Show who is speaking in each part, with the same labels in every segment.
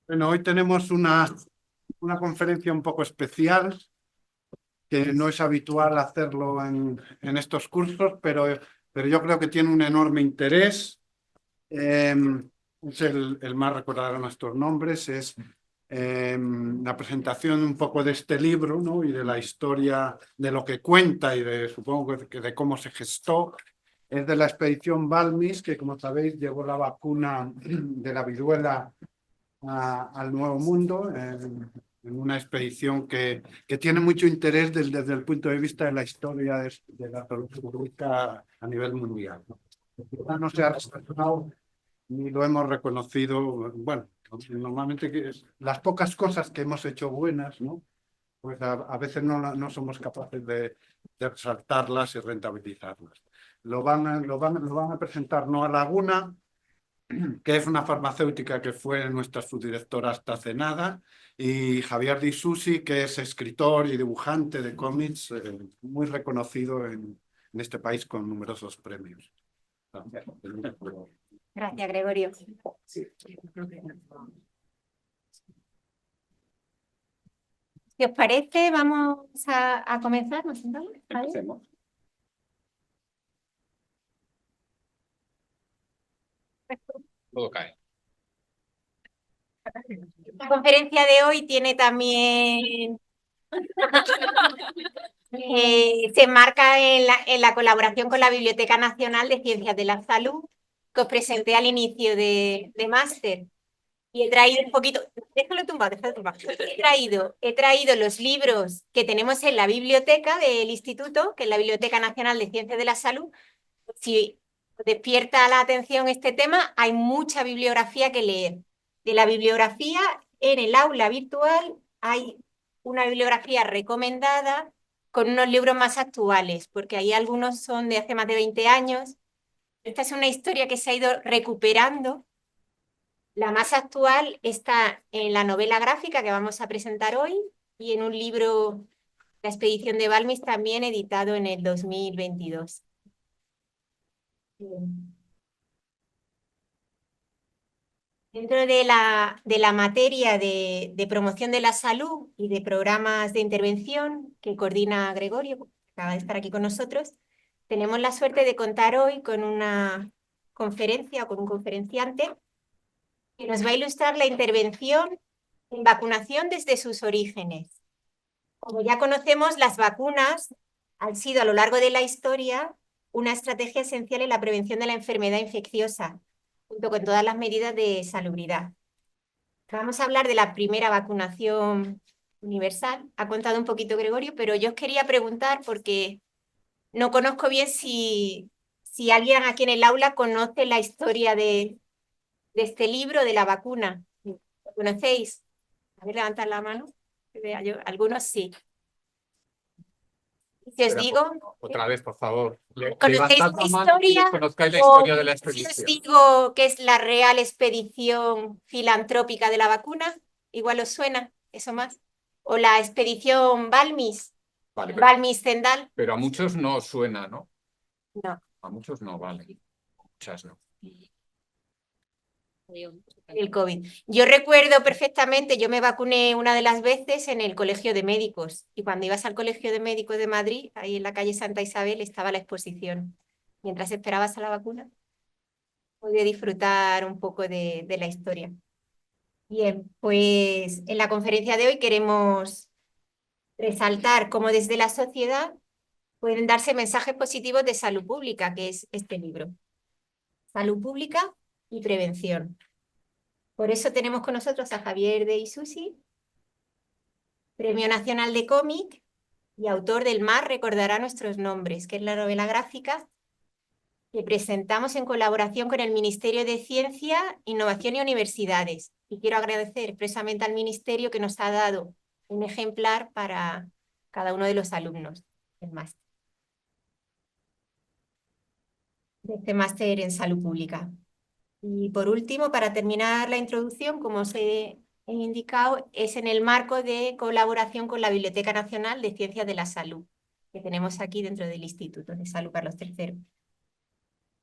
Speaker 1: Bueno, hoy tenemos una conferencia un poco especial, que no es habitual hacerlo en estos cursos, pero yo creo que tiene un enorme interés. Es el más recordar nuestros nombres, es la presentación un poco de este libro, ¿no? Y de la historia, de lo que cuenta y supongo que de cómo se gestó. Es de la expedición Balmis, que como sabéis llevó la vacuna de la viruela al Nuevo Mundo, en una expedición que tiene mucho interés desde el punto de vista de la historia de la salud pública a nivel mundial, ¿no? No se ha respetado ni lo hemos reconocido. Bueno, normalmente las pocas cosas que hemos hecho buenas, ¿no? Pues a veces no somos capaces de resaltarlas y rentabilizarlas. Lo van a presentar Noa Laguna, que es una farmacéutica que fue nuestra subdirectora hasta hace nada, y Javier Di Susi, que es escritor y dibujante de cómics, muy reconocido en este país con numerosos premios.
Speaker 2: Gracias, Gregorio. Si os parece, vamos a comenzar. ¿Nos sentamos?
Speaker 3: Empecemos. Todo cae.
Speaker 2: La conferencia de hoy tiene también... se enmarca en la colaboración con la Biblioteca Nacional de Ciencias de la Salud, que os presenté al inicio de máster. Y he traído un poquito... Déjalo tumbar. He traído los libros que tenemos en la biblioteca del instituto, que es la Biblioteca Nacional de Ciencias de la Salud. Si os despierta la atención este tema, hay mucha bibliografía que leer. De la bibliografía, en el aula virtual hay una bibliografía recomendada con unos libros más actuales, porque ahí algunos son de hace más de 20 años. Esta es una historia que se ha ido recuperando. La más actual está en la novela gráfica que vamos a presentar hoy y en un libro, La expedición de Balmis, también editado en el 2022. Dentro de la materia de promoción de la salud y de programas de intervención que coordina Gregorio, que acaba de estar aquí con nosotros, tenemos la suerte de contar hoy con una conferencia o con un conferenciante que nos va a ilustrar la intervención en vacunación desde sus orígenes. Como ya conocemos, las vacunas han sido a lo largo de la historia una estrategia esencial en la prevención de la enfermedad infecciosa, junto con todas las medidas de salubridad. Vamos a hablar de la primera vacunación universal. Ha contado un poquito Gregorio, pero yo os quería preguntar, porque no conozco bien si alguien aquí en el aula conoce la historia de este libro, de la vacuna. ¿Lo conocéis? A ver, levantad la mano. Que vea yo. Algunos sí. Si os digo...
Speaker 3: Otra vez, por favor.
Speaker 2: ¿Conocéis la historia?
Speaker 3: Conozcáis la historia de la expedición.
Speaker 2: Si os digo que es la Real Expedición Filantrópica de la Vacuna, igual os suena, eso más. O la Expedición Balmis,
Speaker 3: Vale,
Speaker 2: Balmis-Zendal.
Speaker 3: pero a muchos no suena, ¿no?
Speaker 2: No.
Speaker 3: A muchos no, vale. Muchas no.
Speaker 2: El COVID. Yo recuerdo perfectamente, yo me vacuné una de las veces en el Colegio de Médicos, y cuando ibas al Colegio de Médicos de Madrid, ahí en la calle Santa Isabel, estaba la exposición. Mientras esperabas a la vacuna, pude disfrutar un poco de la historia. Bien, pues en la conferencia de hoy queremos resaltar cómo desde la sociedad pueden darse mensajes positivos de salud pública, que es este libro. Salud pública y prevención. Por eso tenemos con nosotros a Javier de Isusi, Premio Nacional de Cómic y autor del Mar recordará nuestros nombres, que es la novela gráfica que presentamos en colaboración con el Ministerio de Ciencia, Innovación y Universidades. Y quiero agradecer expresamente al Ministerio que nos ha dado un ejemplar para cada uno de los alumnos del máster. De este máster en salud pública. Y por último, para terminar la introducción, como os he indicado, es en el marco de colaboración con la Biblioteca Nacional de Ciencias de la Salud, que tenemos aquí dentro del Instituto de Salud Carlos III.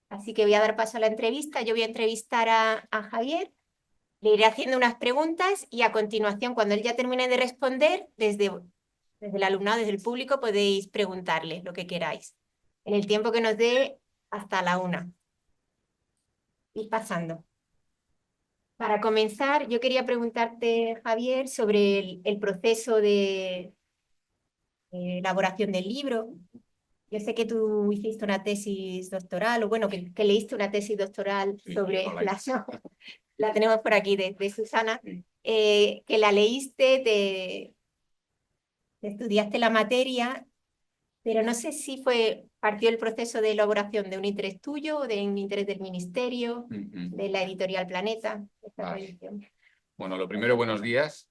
Speaker 2: Así que voy a dar paso a la entrevista. Yo voy a entrevistar a Javier, le iré haciendo unas preguntas y a continuación, cuando él ya termine de responder, desde el alumnado, desde el público, podéis preguntarle lo que queráis. En el tiempo que nos dé hasta la 1. Ir pasando. Para comenzar, yo quería preguntarte, Javier, sobre el proceso de elaboración del libro. Yo sé que tú hiciste una tesis doctoral, o bueno, que leíste una tesis doctoral
Speaker 3: Sí,
Speaker 2: sobre
Speaker 3: hola.
Speaker 2: la tenemos por aquí de Susana,
Speaker 3: Sí.
Speaker 2: Que la leíste, te estudiaste la materia, pero no sé si partió el proceso de elaboración de un interés tuyo o de un interés del ministerio, de la editorial Planeta, esta
Speaker 3: Vale.
Speaker 2: edición.
Speaker 3: Bueno, lo primero, buenos días.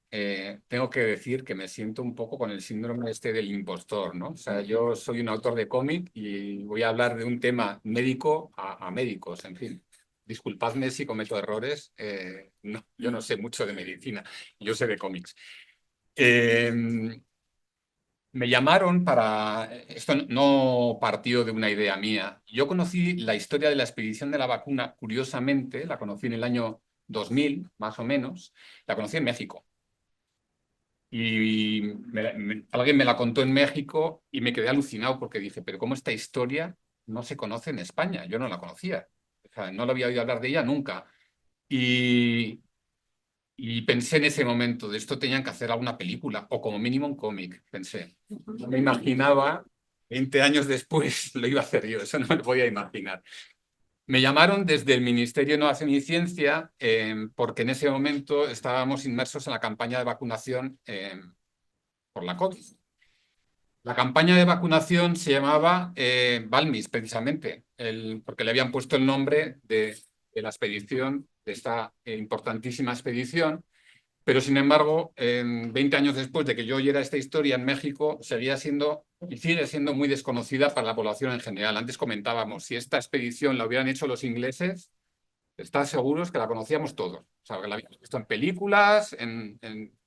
Speaker 3: Tengo que decir que me siento un poco con el síndrome este del impostor, ¿no? O sea, yo soy un autor de cómic y voy a hablar de un tema médico a médicos, en fin. Disculpadme si cometo errores. No, yo no sé mucho de medicina, yo sé de cómics. Me llamaron para... Esto no partió de una idea mía. Yo conocí la historia de la expedición de la vacuna, curiosamente, la conocí en el año 2000, más o menos, la conocí en México. Y alguien me la contó en México y me quedé alucinado porque dije, pero ¿cómo esta historia no se conoce en España? Yo no la conocía. O sea, no lo había oído hablar de ella nunca. Y, y pensé en ese momento, de esto tenían que hacer alguna película o como mínimo un cómic, pensé. No me imaginaba, 20 años después lo iba a hacer yo, eso no me lo podía imaginar. Me llamaron desde el Ministerio de Innovación y Ciencia porque en ese momento estábamos inmersos en la campaña de vacunación por la COVID. La campaña de vacunación se llamaba Balmis, precisamente, porque le habían puesto el nombre de la expedición, de esta importantísima expedición. Pero, sin embargo, 20 años después de que yo oyera esta historia en México, seguía siendo y sigue siendo muy desconocida para la población en general. Antes comentábamos, si esta expedición la hubieran hecho los ingleses, ¿estás seguros que la conocíamos todos? O sea, que la habíamos visto en películas,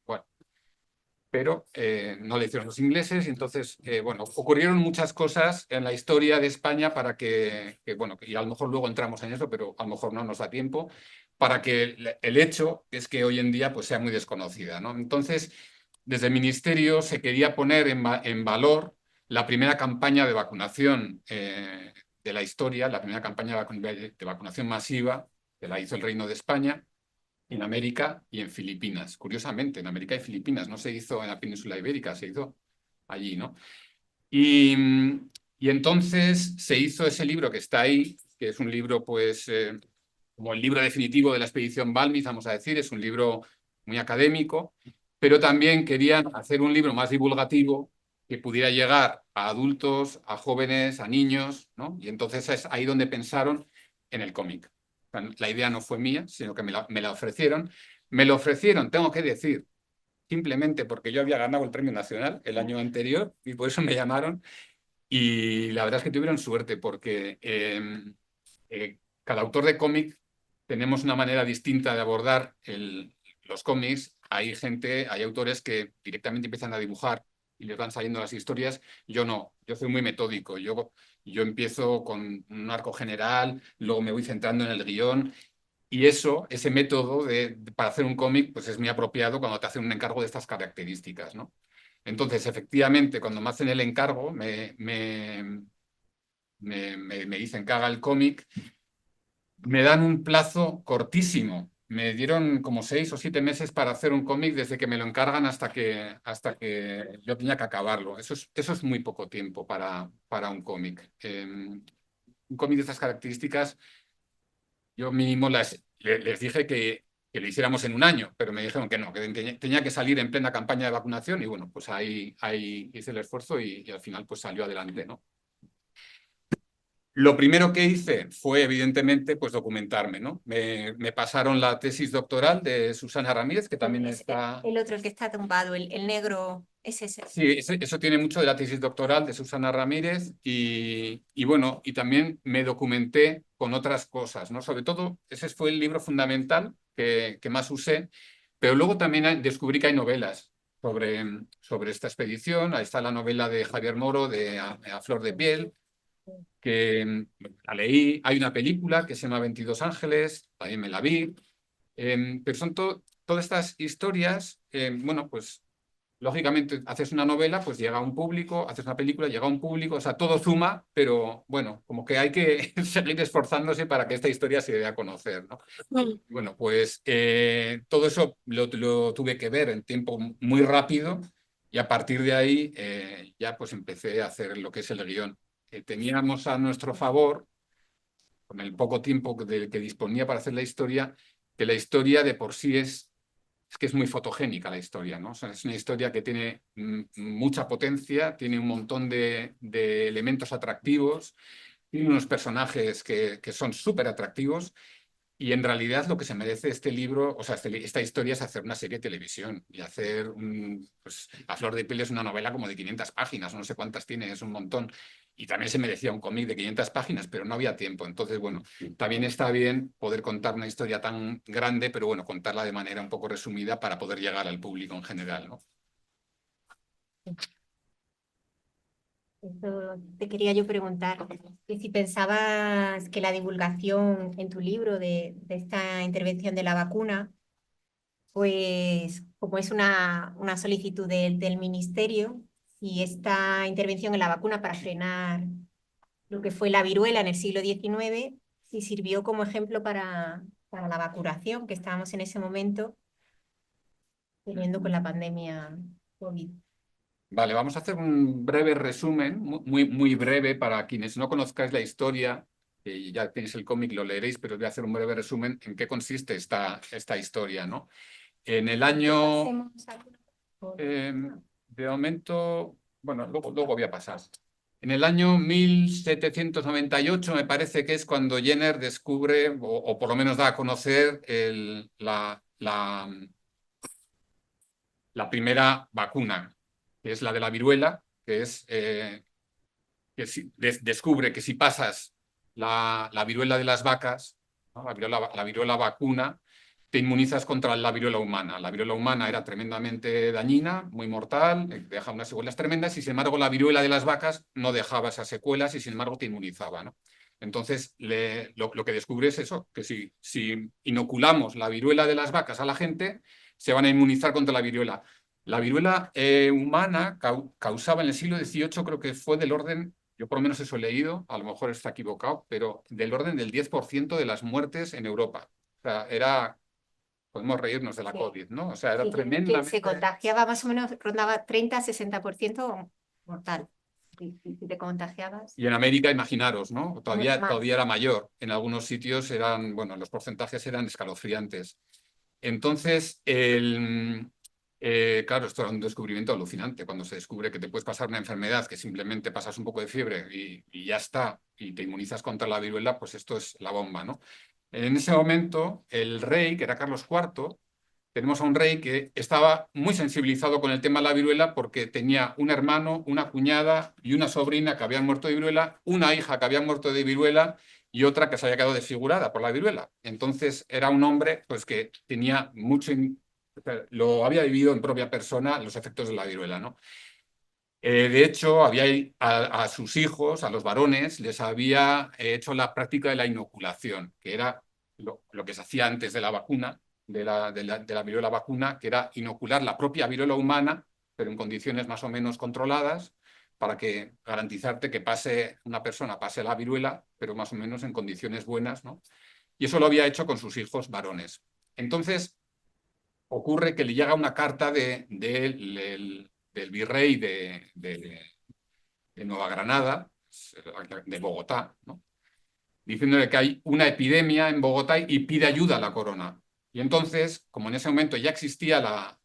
Speaker 3: bueno, pero no la hicieron los ingleses. Y entonces, bueno, ocurrieron muchas cosas en la historia de España para bueno, y a lo mejor luego entramos en eso, pero a lo mejor no nos da tiempo, para que el hecho es que hoy en día pues, sea muy desconocida, ¿no? Entonces, desde el Ministerio se quería poner en valor la primera campaña de vacunación de la historia, la primera campaña de vacunación masiva, que la hizo el Reino de España, en América y en Filipinas. Curiosamente, en América y Filipinas, no se hizo en la península ibérica, se hizo allí, ¿no? Y, y entonces se hizo ese libro que está ahí, que es un libro, pues, como el libro definitivo de la expedición Balmis, vamos a decir, es un libro muy académico, pero también querían hacer un libro más divulgativo que pudiera llegar a adultos, a jóvenes, a niños, ¿no? Y entonces es ahí donde pensaron en el cómic. La idea no fue mía, sino que me la ofrecieron. Me lo ofrecieron, tengo que decir, simplemente porque yo había ganado el Premio Nacional el año anterior y por eso me llamaron. Y la verdad es que tuvieron suerte porque cada autor de cómic tenemos una manera distinta de abordar los cómics. Hay gente, hay autores que directamente empiezan a dibujar y les van saliendo las historias. Yo no, yo soy muy metódico. Yo empiezo con un arco general, luego me voy centrando en el guión. Y ese método para hacer un cómic, pues es muy apropiado cuando te hacen un encargo de estas características, ¿no? Entonces, efectivamente, cuando me hacen el encargo, me dicen que haga el cómic, me dan un plazo cortísimo. Me dieron como 6 o 7 meses para hacer un cómic desde que me lo encargan hasta que yo tenía que acabarlo. Eso es muy poco tiempo para un cómic. Un cómic de estas características, yo mínimo les dije que lo hiciéramos en un año, pero me dijeron que no, que tenía que salir en plena campaña de vacunación y bueno, pues ahí hice el esfuerzo y al final pues salió adelante, ¿no? Lo primero que hice fue, evidentemente, pues documentarme, ¿no? Me pasaron la tesis doctoral de Susana Ramírez, que también está...
Speaker 2: El otro, el que está tumbado, el negro, es ese.
Speaker 3: Sí, eso tiene mucho de la tesis doctoral de Susana Ramírez y bueno, y también me documenté con otras cosas, ¿no? Sobre todo, ese fue el libro fundamental que más usé, pero luego también descubrí que hay novelas sobre esta expedición. Ahí está la novela de Javier Moro, de A Flor de Piel. que la leí. Hay una película que se llama 22 Ángeles, también me la vi. Pero son todas estas historias, bueno, pues lógicamente haces una novela, pues llega a un público, haces una película, llega a un público, o sea, todo suma, pero bueno, como que hay que seguir esforzándose para que esta historia se dé a conocer, ¿no? Bueno, pues todo eso lo tuve que ver en tiempo muy rápido y a partir de ahí ya pues empecé a hacer lo que es el guión. Teníamos a nuestro favor, con el poco tiempo que disponía para hacer la historia, que la historia de por sí es que es muy fotogénica la historia, ¿no? O sea, es una historia que tiene mucha potencia, tiene un montón de elementos atractivos, tiene unos personajes que son súper atractivos y en realidad lo que se merece este libro, o sea, esta historia es hacer una serie de televisión y hacer, pues, A Flor de Piel es una novela como de 500 páginas, no sé cuántas tiene, es un montón. Y también se merecía un cómic de 500 páginas, pero no había tiempo. Entonces, bueno, también está bien poder contar una historia tan grande, pero bueno, contarla de manera un poco resumida para poder llegar al público en general, ¿no?
Speaker 2: Eso te quería yo preguntar, que si pensabas que la divulgación en tu libro de esta intervención de la vacuna, pues como es una solicitud del ministerio, si esta intervención en la vacuna para frenar lo que fue la viruela en el siglo XIX, si sirvió como ejemplo para la vacunación que estábamos en ese momento teniendo con la pandemia COVID.
Speaker 3: Vale, vamos a hacer un breve resumen, muy breve, para quienes no conozcáis la historia, que ya tenéis el cómic, lo leeréis, pero voy a hacer un breve resumen en qué consiste esta historia, ¿no? En el año, de momento, bueno, luego voy a pasar. En el año 1798 me parece que es cuando Jenner descubre, o por lo menos da a conocer, la primera vacuna, que es la de la viruela, que es que descubre que si pasas la viruela de las vacas, ¿no? La viruela vacuna, te inmunizas contra la viruela humana. La viruela humana era tremendamente dañina, muy mortal, deja unas secuelas tremendas y sin embargo la viruela de las vacas no dejaba esas secuelas y sin embargo te inmunizaba, ¿no? Entonces lo que descubre es eso, que si inoculamos la viruela de las vacas a la gente, se van a inmunizar contra la viruela. La viruela humana causaba en el siglo XVIII, creo que fue del orden, yo por lo menos eso he leído, a lo mejor está equivocado, pero del orden del 10% de las muertes en Europa. O sea, podemos reírnos de la COVID, ¿no? O sea, era
Speaker 2: Sí,
Speaker 3: tremendamente...
Speaker 2: se contagiaba más o menos, rondaba 30-60% mortal. Si te contagiabas.
Speaker 3: Y en América, imaginaros, ¿no? Todavía
Speaker 2: Más.
Speaker 3: era mayor. En algunos sitios eran, bueno, los porcentajes eran escalofriantes. Entonces, claro, esto era un descubrimiento alucinante. Cuando se descubre que te puedes pasar una enfermedad, que simplemente pasas un poco de fiebre y ya está, y te inmunizas contra la viruela, pues esto es la bomba, ¿no? En ese momento, el rey, que era Carlos IV, tenemos a un rey que estaba muy sensibilizado con el tema de la viruela porque tenía un hermano, una cuñada y una sobrina que habían muerto de viruela, una hija que había muerto de viruela y otra que se había quedado desfigurada por la viruela. Entonces era un hombre pues, que tenía mucho, lo había vivido en propia persona los efectos de la viruela, ¿no? De hecho, había a sus hijos, a los varones, les había hecho la práctica de la inoculación, que era lo que se hacía antes de la vacuna, de la viruela vacuna, que era inocular la propia viruela humana, pero en condiciones más o menos controladas, para que garantizarte que una persona pase la viruela, pero más o menos en condiciones buenas, ¿no? Y eso lo había hecho con sus hijos varones. Entonces, ocurre que le llega una carta del virrey de Nueva Granada, de Bogotá, ¿no? Diciéndole que hay una epidemia en Bogotá y pide ayuda a la corona. Y entonces, como en ese momento ya existía la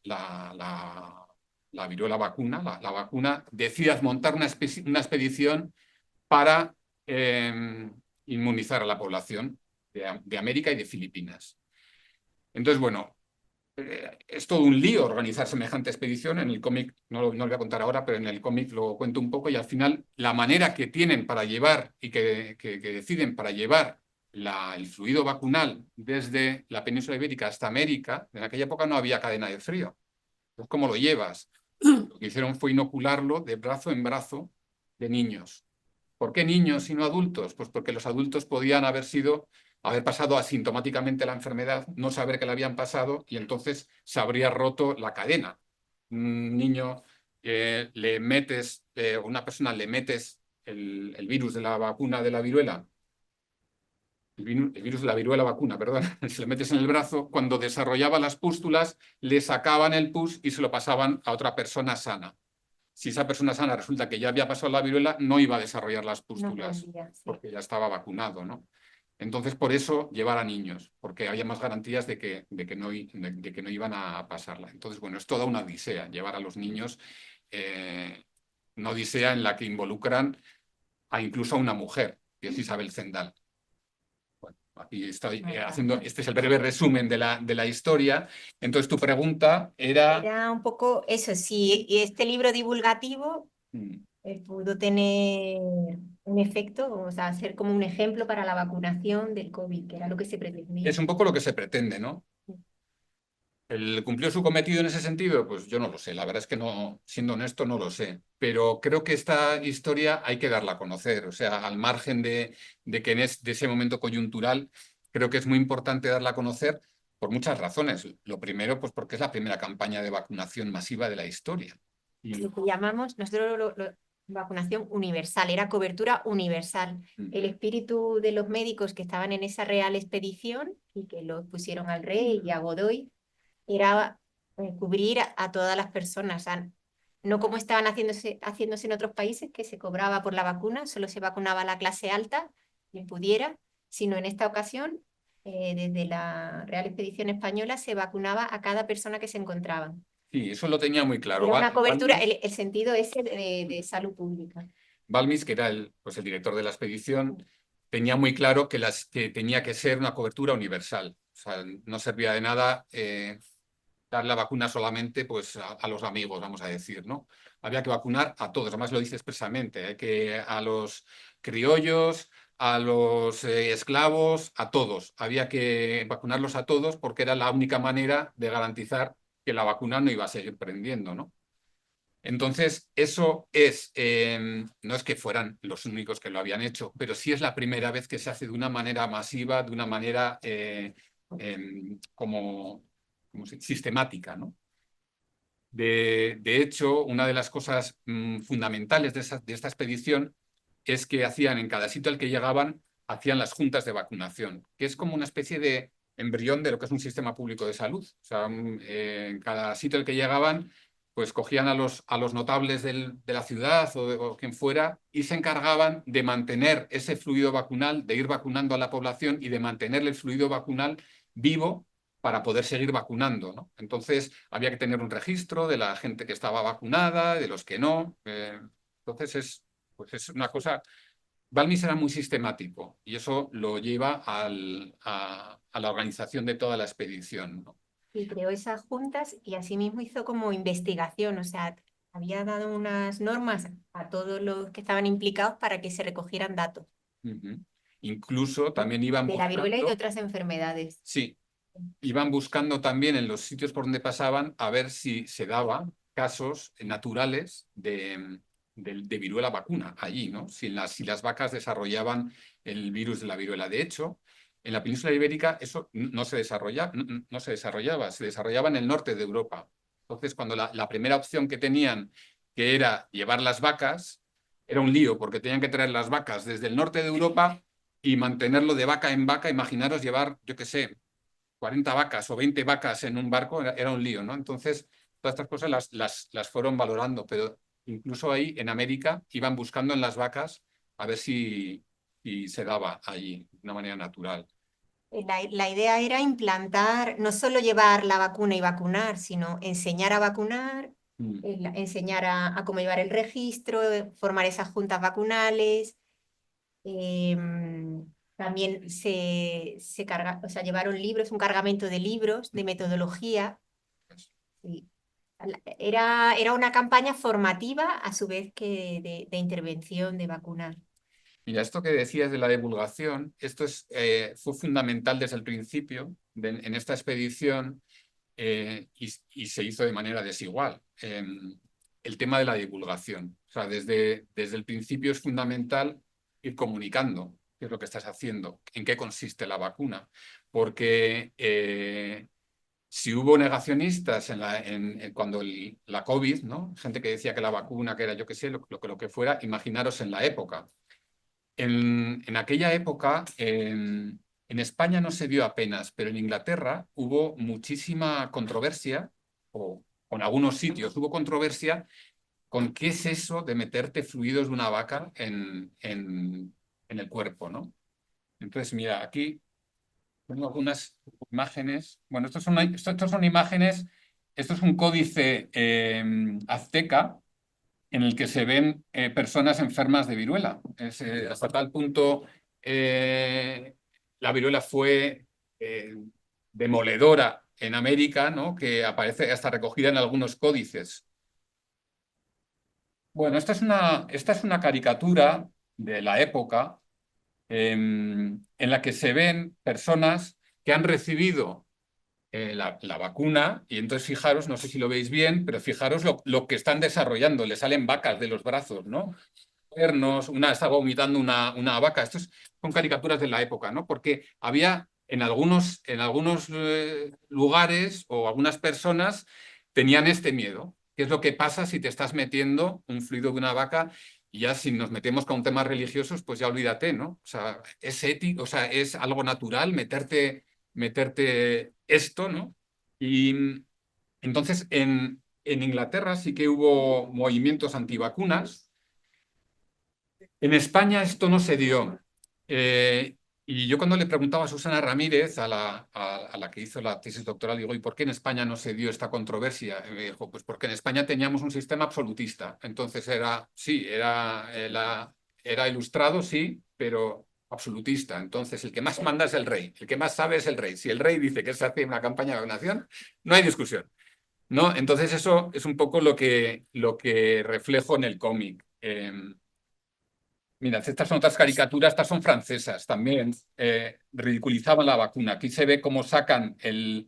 Speaker 3: viruela vacuna, la vacuna, decide montar una expedición para inmunizar a la población de América y de Filipinas. Entonces, bueno, es todo un lío organizar semejante expedición. En el cómic, no lo voy a contar ahora, pero en el cómic lo cuento un poco y al final la manera que tienen para llevar y que deciden para llevar el fluido vacunal desde la península ibérica hasta América, en aquella época no había cadena de frío. Entonces, ¿cómo lo llevas? Lo que hicieron fue inocularlo de brazo en brazo de niños. ¿Por qué niños y no adultos? Pues porque los adultos podían haber pasado asintomáticamente la enfermedad, no saber que la habían pasado y entonces se habría roto la cadena. Un niño, una persona le metes el virus de la vacuna de la viruela, el virus de la viruela vacuna, perdón, se lo metes en el brazo, cuando desarrollaba las pústulas, le sacaban el pus y se lo pasaban a otra persona sana. Si esa persona sana resulta que ya había pasado la viruela, no iba a desarrollar las pústulas, porque ya estaba vacunado, ¿no? Entonces, por eso llevar a niños, porque había más garantías de que no iban a pasarla. Entonces, bueno, es toda una odisea llevar a los niños, una odisea en la que involucran incluso a una mujer, que es Isabel Zendal. Bueno, aquí estoy haciendo, este es el breve resumen de la historia. Entonces, tu pregunta era...
Speaker 2: Era un poco eso, si este libro divulgativo pudo tener un efecto, o sea, ser como un ejemplo para la vacunación del COVID, que era lo que se pretendía.
Speaker 3: Es un poco lo que se pretende, ¿no? ¿Cumplió su cometido en ese sentido? Pues yo no lo sé, la verdad es que no, siendo honesto, no lo sé. Pero creo que esta historia hay que darla a conocer, o sea, al margen de que de ese momento coyuntural, creo que es muy importante darla a conocer por muchas razones. Lo primero, pues porque es la primera campaña de vacunación masiva de la historia.
Speaker 2: Lo que llamamos, nosotros vacunación universal, era cobertura universal. El espíritu de los médicos que estaban en esa real expedición y que los pusieron al rey y a Godoy era cubrir a todas las personas. O sea, no como estaban haciéndose en otros países, que se cobraba por la vacuna, solo se vacunaba a la clase alta, quien pudiera, sino en esta ocasión, desde la Real Expedición Española, se vacunaba a cada persona que se encontraba.
Speaker 3: Sí, eso lo tenía muy claro.
Speaker 2: Era una cobertura, el sentido ese de salud pública.
Speaker 3: Balmis, que era el director de la expedición, tenía muy claro que tenía que ser una cobertura universal. O sea, no servía de nada dar la vacuna solamente pues, a los amigos, vamos a decir, ¿no? Había que vacunar a todos, además lo dice expresamente, a los criollos, a los esclavos, a todos. Había que vacunarlos a todos porque era la única manera de garantizar que la vacuna no iba a seguir prendiendo, ¿no? Entonces, eso no es que fueran los únicos que lo habían hecho, pero sí es la primera vez que se hace de una manera masiva, de una manera como sistemática, ¿no? De hecho, una de las cosas fundamentales de esta expedición es que hacían en cada sitio al que llegaban, hacían las juntas de vacunación, que es como una especie de embrión de lo que es un sistema público de salud. O sea, en cada sitio al que llegaban, pues cogían a los notables de la ciudad o quien fuera y se encargaban de mantener ese fluido vacunal, de ir vacunando a la población y de mantener el fluido vacunal vivo para poder seguir vacunando, ¿no? Entonces, había que tener un registro de la gente que estaba vacunada, de los que no. Entonces, es una cosa... Balmis era muy sistemático y eso lo lleva a la organización de toda la expedición, ¿no?
Speaker 2: Y creó esas juntas y asimismo hizo como investigación, o sea, había dado unas normas a todos los que estaban implicados para que se recogieran datos.
Speaker 3: Incluso también iban
Speaker 2: de la viruela y de
Speaker 3: buscando...
Speaker 2: otras enfermedades.
Speaker 3: Sí, iban buscando también en los sitios por donde pasaban a ver si se daban casos naturales de viruela vacuna allí, ¿no? Si las vacas desarrollaban el virus de la viruela. De hecho, en la península ibérica eso no se desarrollaba, se desarrollaba en el norte de Europa. Entonces, cuando la primera opción que tenían, que era llevar las vacas, era un lío, porque tenían que traer las vacas desde el norte de Europa y mantenerlo de vaca en vaca. Imaginaros llevar, yo qué sé, 40 vacas o 20 vacas en un barco, era un lío, ¿no? Entonces, todas estas cosas las fueron valorando, pero incluso ahí en América iban buscando en las vacas a ver si se daba allí de una manera natural.
Speaker 2: La idea era implantar, no solo llevar la vacuna y vacunar, sino enseñar a vacunar, enseñar a cómo llevar el registro, formar esas juntas vacunales. También o sea, llevaron libros, un cargamento de libros, de metodología. Sí. Era una campaña formativa a su vez que de intervención, de vacunar.
Speaker 3: Mira, esto que decías de la divulgación, esto fue fundamental desde el principio en esta expedición y se hizo de manera desigual. El tema de la divulgación. O sea, desde el principio es fundamental ir comunicando qué es lo que estás haciendo, en qué consiste la vacuna. Porque si hubo negacionistas cuando la COVID, ¿no? Gente que decía que la vacuna, que era yo qué sé, lo que fuera, imaginaros en la época. En aquella época, en España no se vio apenas, pero en Inglaterra hubo muchísima controversia, o en algunos sitios hubo controversia con qué es eso de meterte fluidos de una vaca en el cuerpo, ¿no? Entonces, mira, aquí tengo algunas imágenes. Bueno, estos son imágenes, esto es un códice azteca en el que se ven personas enfermas de viruela. Hasta tal punto la viruela fue demoledora en América, ¿no? Que aparece hasta recogida en algunos códices. Bueno, esta es una caricatura de la época en la que se ven personas que han recibido la vacuna, y entonces fijaros, no sé si lo veis bien, pero fijaros lo que están desarrollando, le salen vacas de los brazos, ¿no? Una está vomitando una vaca. Son caricaturas de la época, ¿no? Porque había en algunos lugares o algunas personas tenían este miedo. ¿Qué es lo que pasa si te estás metiendo un fluido de una vaca? Y ya si nos metemos con temas religiosos, pues ya olvídate, ¿no? O sea, es ético, o sea, es algo natural meterte esto, ¿no? Y entonces en Inglaterra sí que hubo movimientos antivacunas. En España esto no se dio. Y yo cuando le preguntaba a Susana Ramírez, a la que hizo la tesis doctoral, digo, ¿y por qué en España no se dio esta controversia? Y me dijo, pues porque en España teníamos un sistema absolutista. Entonces era ilustrado, sí, pero absolutista. Entonces el que más manda es el rey, el que más sabe es el rey. Si el rey dice que se hace una campaña de vacunación, no hay discusión, ¿no? Entonces eso es un poco lo que reflejo en el cómic. Mira, estas son otras caricaturas, estas son francesas, también ridiculizaban la vacuna. Aquí se ve cómo sacan el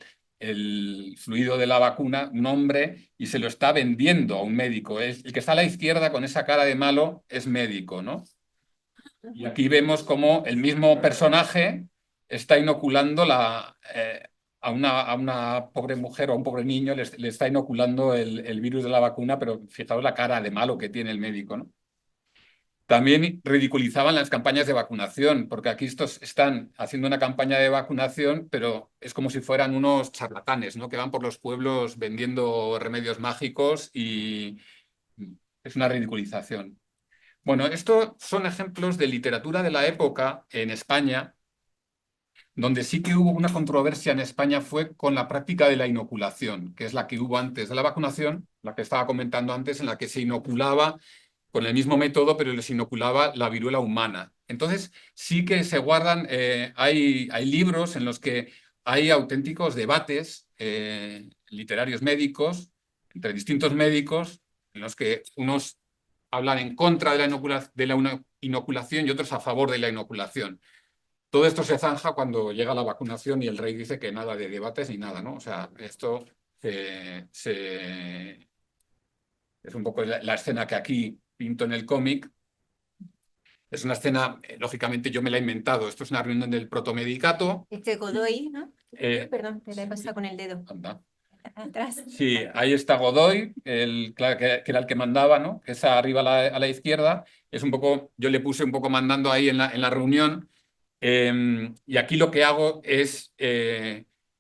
Speaker 3: fluido de la vacuna, un hombre, y se lo está vendiendo a un médico. El que está a la izquierda con esa cara de malo es médico, ¿no? Y aquí vemos cómo el mismo personaje está inoculando a una pobre mujer o a un pobre niño, le está inoculando el virus de la vacuna, pero fijaos la cara de malo que tiene el médico, ¿no? También ridiculizaban las campañas de vacunación, porque aquí estos están haciendo una campaña de vacunación, pero es como si fueran unos charlatanes, ¿no? Que van por los pueblos vendiendo remedios mágicos y es una ridiculización. Bueno, estos son ejemplos de literatura de la época en España, donde sí que hubo una controversia en España fue con la práctica de la inoculación, que es la que hubo antes de la vacunación, la que estaba comentando antes, en la que se inoculaba con el mismo método, pero les inoculaba la viruela humana. Entonces, sí que se guardan, hay libros en los que hay auténticos debates literarios médicos, entre distintos médicos, en los que unos hablan en contra de la inoculación y otros a favor de la inoculación. Todo esto se zanja cuando llega la vacunación y el rey dice que nada de debates ni nada, ¿no? O sea, esto es un poco la escena que aquí pinto en el cómic. Es una escena, lógicamente yo me la he inventado. Esto es una reunión del protomedicato.
Speaker 2: Este Godoy, ¿no? Perdón, te la he pasado con el dedo.
Speaker 3: Anda.
Speaker 2: Atrás.
Speaker 3: Sí, ahí está Godoy, claro, que era el que mandaba, ¿no? Que es arriba a la izquierda. Es un poco, yo le puse un poco mandando ahí en la reunión. Y aquí lo que hago es,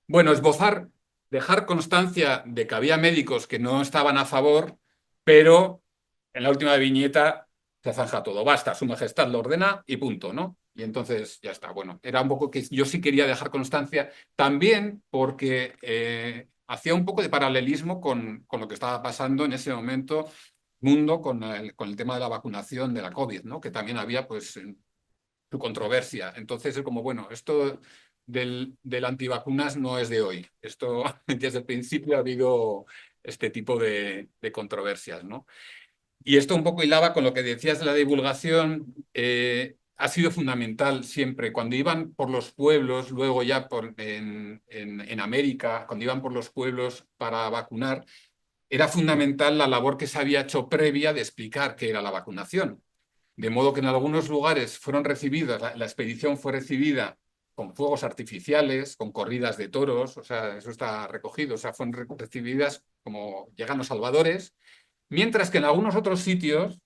Speaker 3: bueno, esbozar, dejar constancia de que había médicos que no estaban a favor, pero en la última viñeta se zanja todo. Basta, Su Majestad lo ordena y punto, ¿no? Y entonces ya está. Bueno, era un poco que yo sí quería dejar constancia también porque hacía un poco de paralelismo con lo que estaba pasando en ese momento mundo con el tema de la vacunación de la COVID, ¿no? Que también había, pues, su controversia. Entonces es como, bueno, esto del antivacunas no es de hoy. Esto desde el principio ha habido este tipo de controversias, ¿no? Y esto un poco hilaba con lo que decías de la divulgación. Ha sido fundamental siempre. Cuando iban por los pueblos, luego ya en América, cuando iban por los pueblos para vacunar, era fundamental la labor que se había hecho previa de explicar qué era la vacunación. de modo que en algunos lugares fueron recibidas, la expedición fue recibida con fuegos artificiales, con corridas de toros, o sea, eso está recogido, o sea, fueron recibidas como llegan los salvadores, mientras que en algunos otros sitios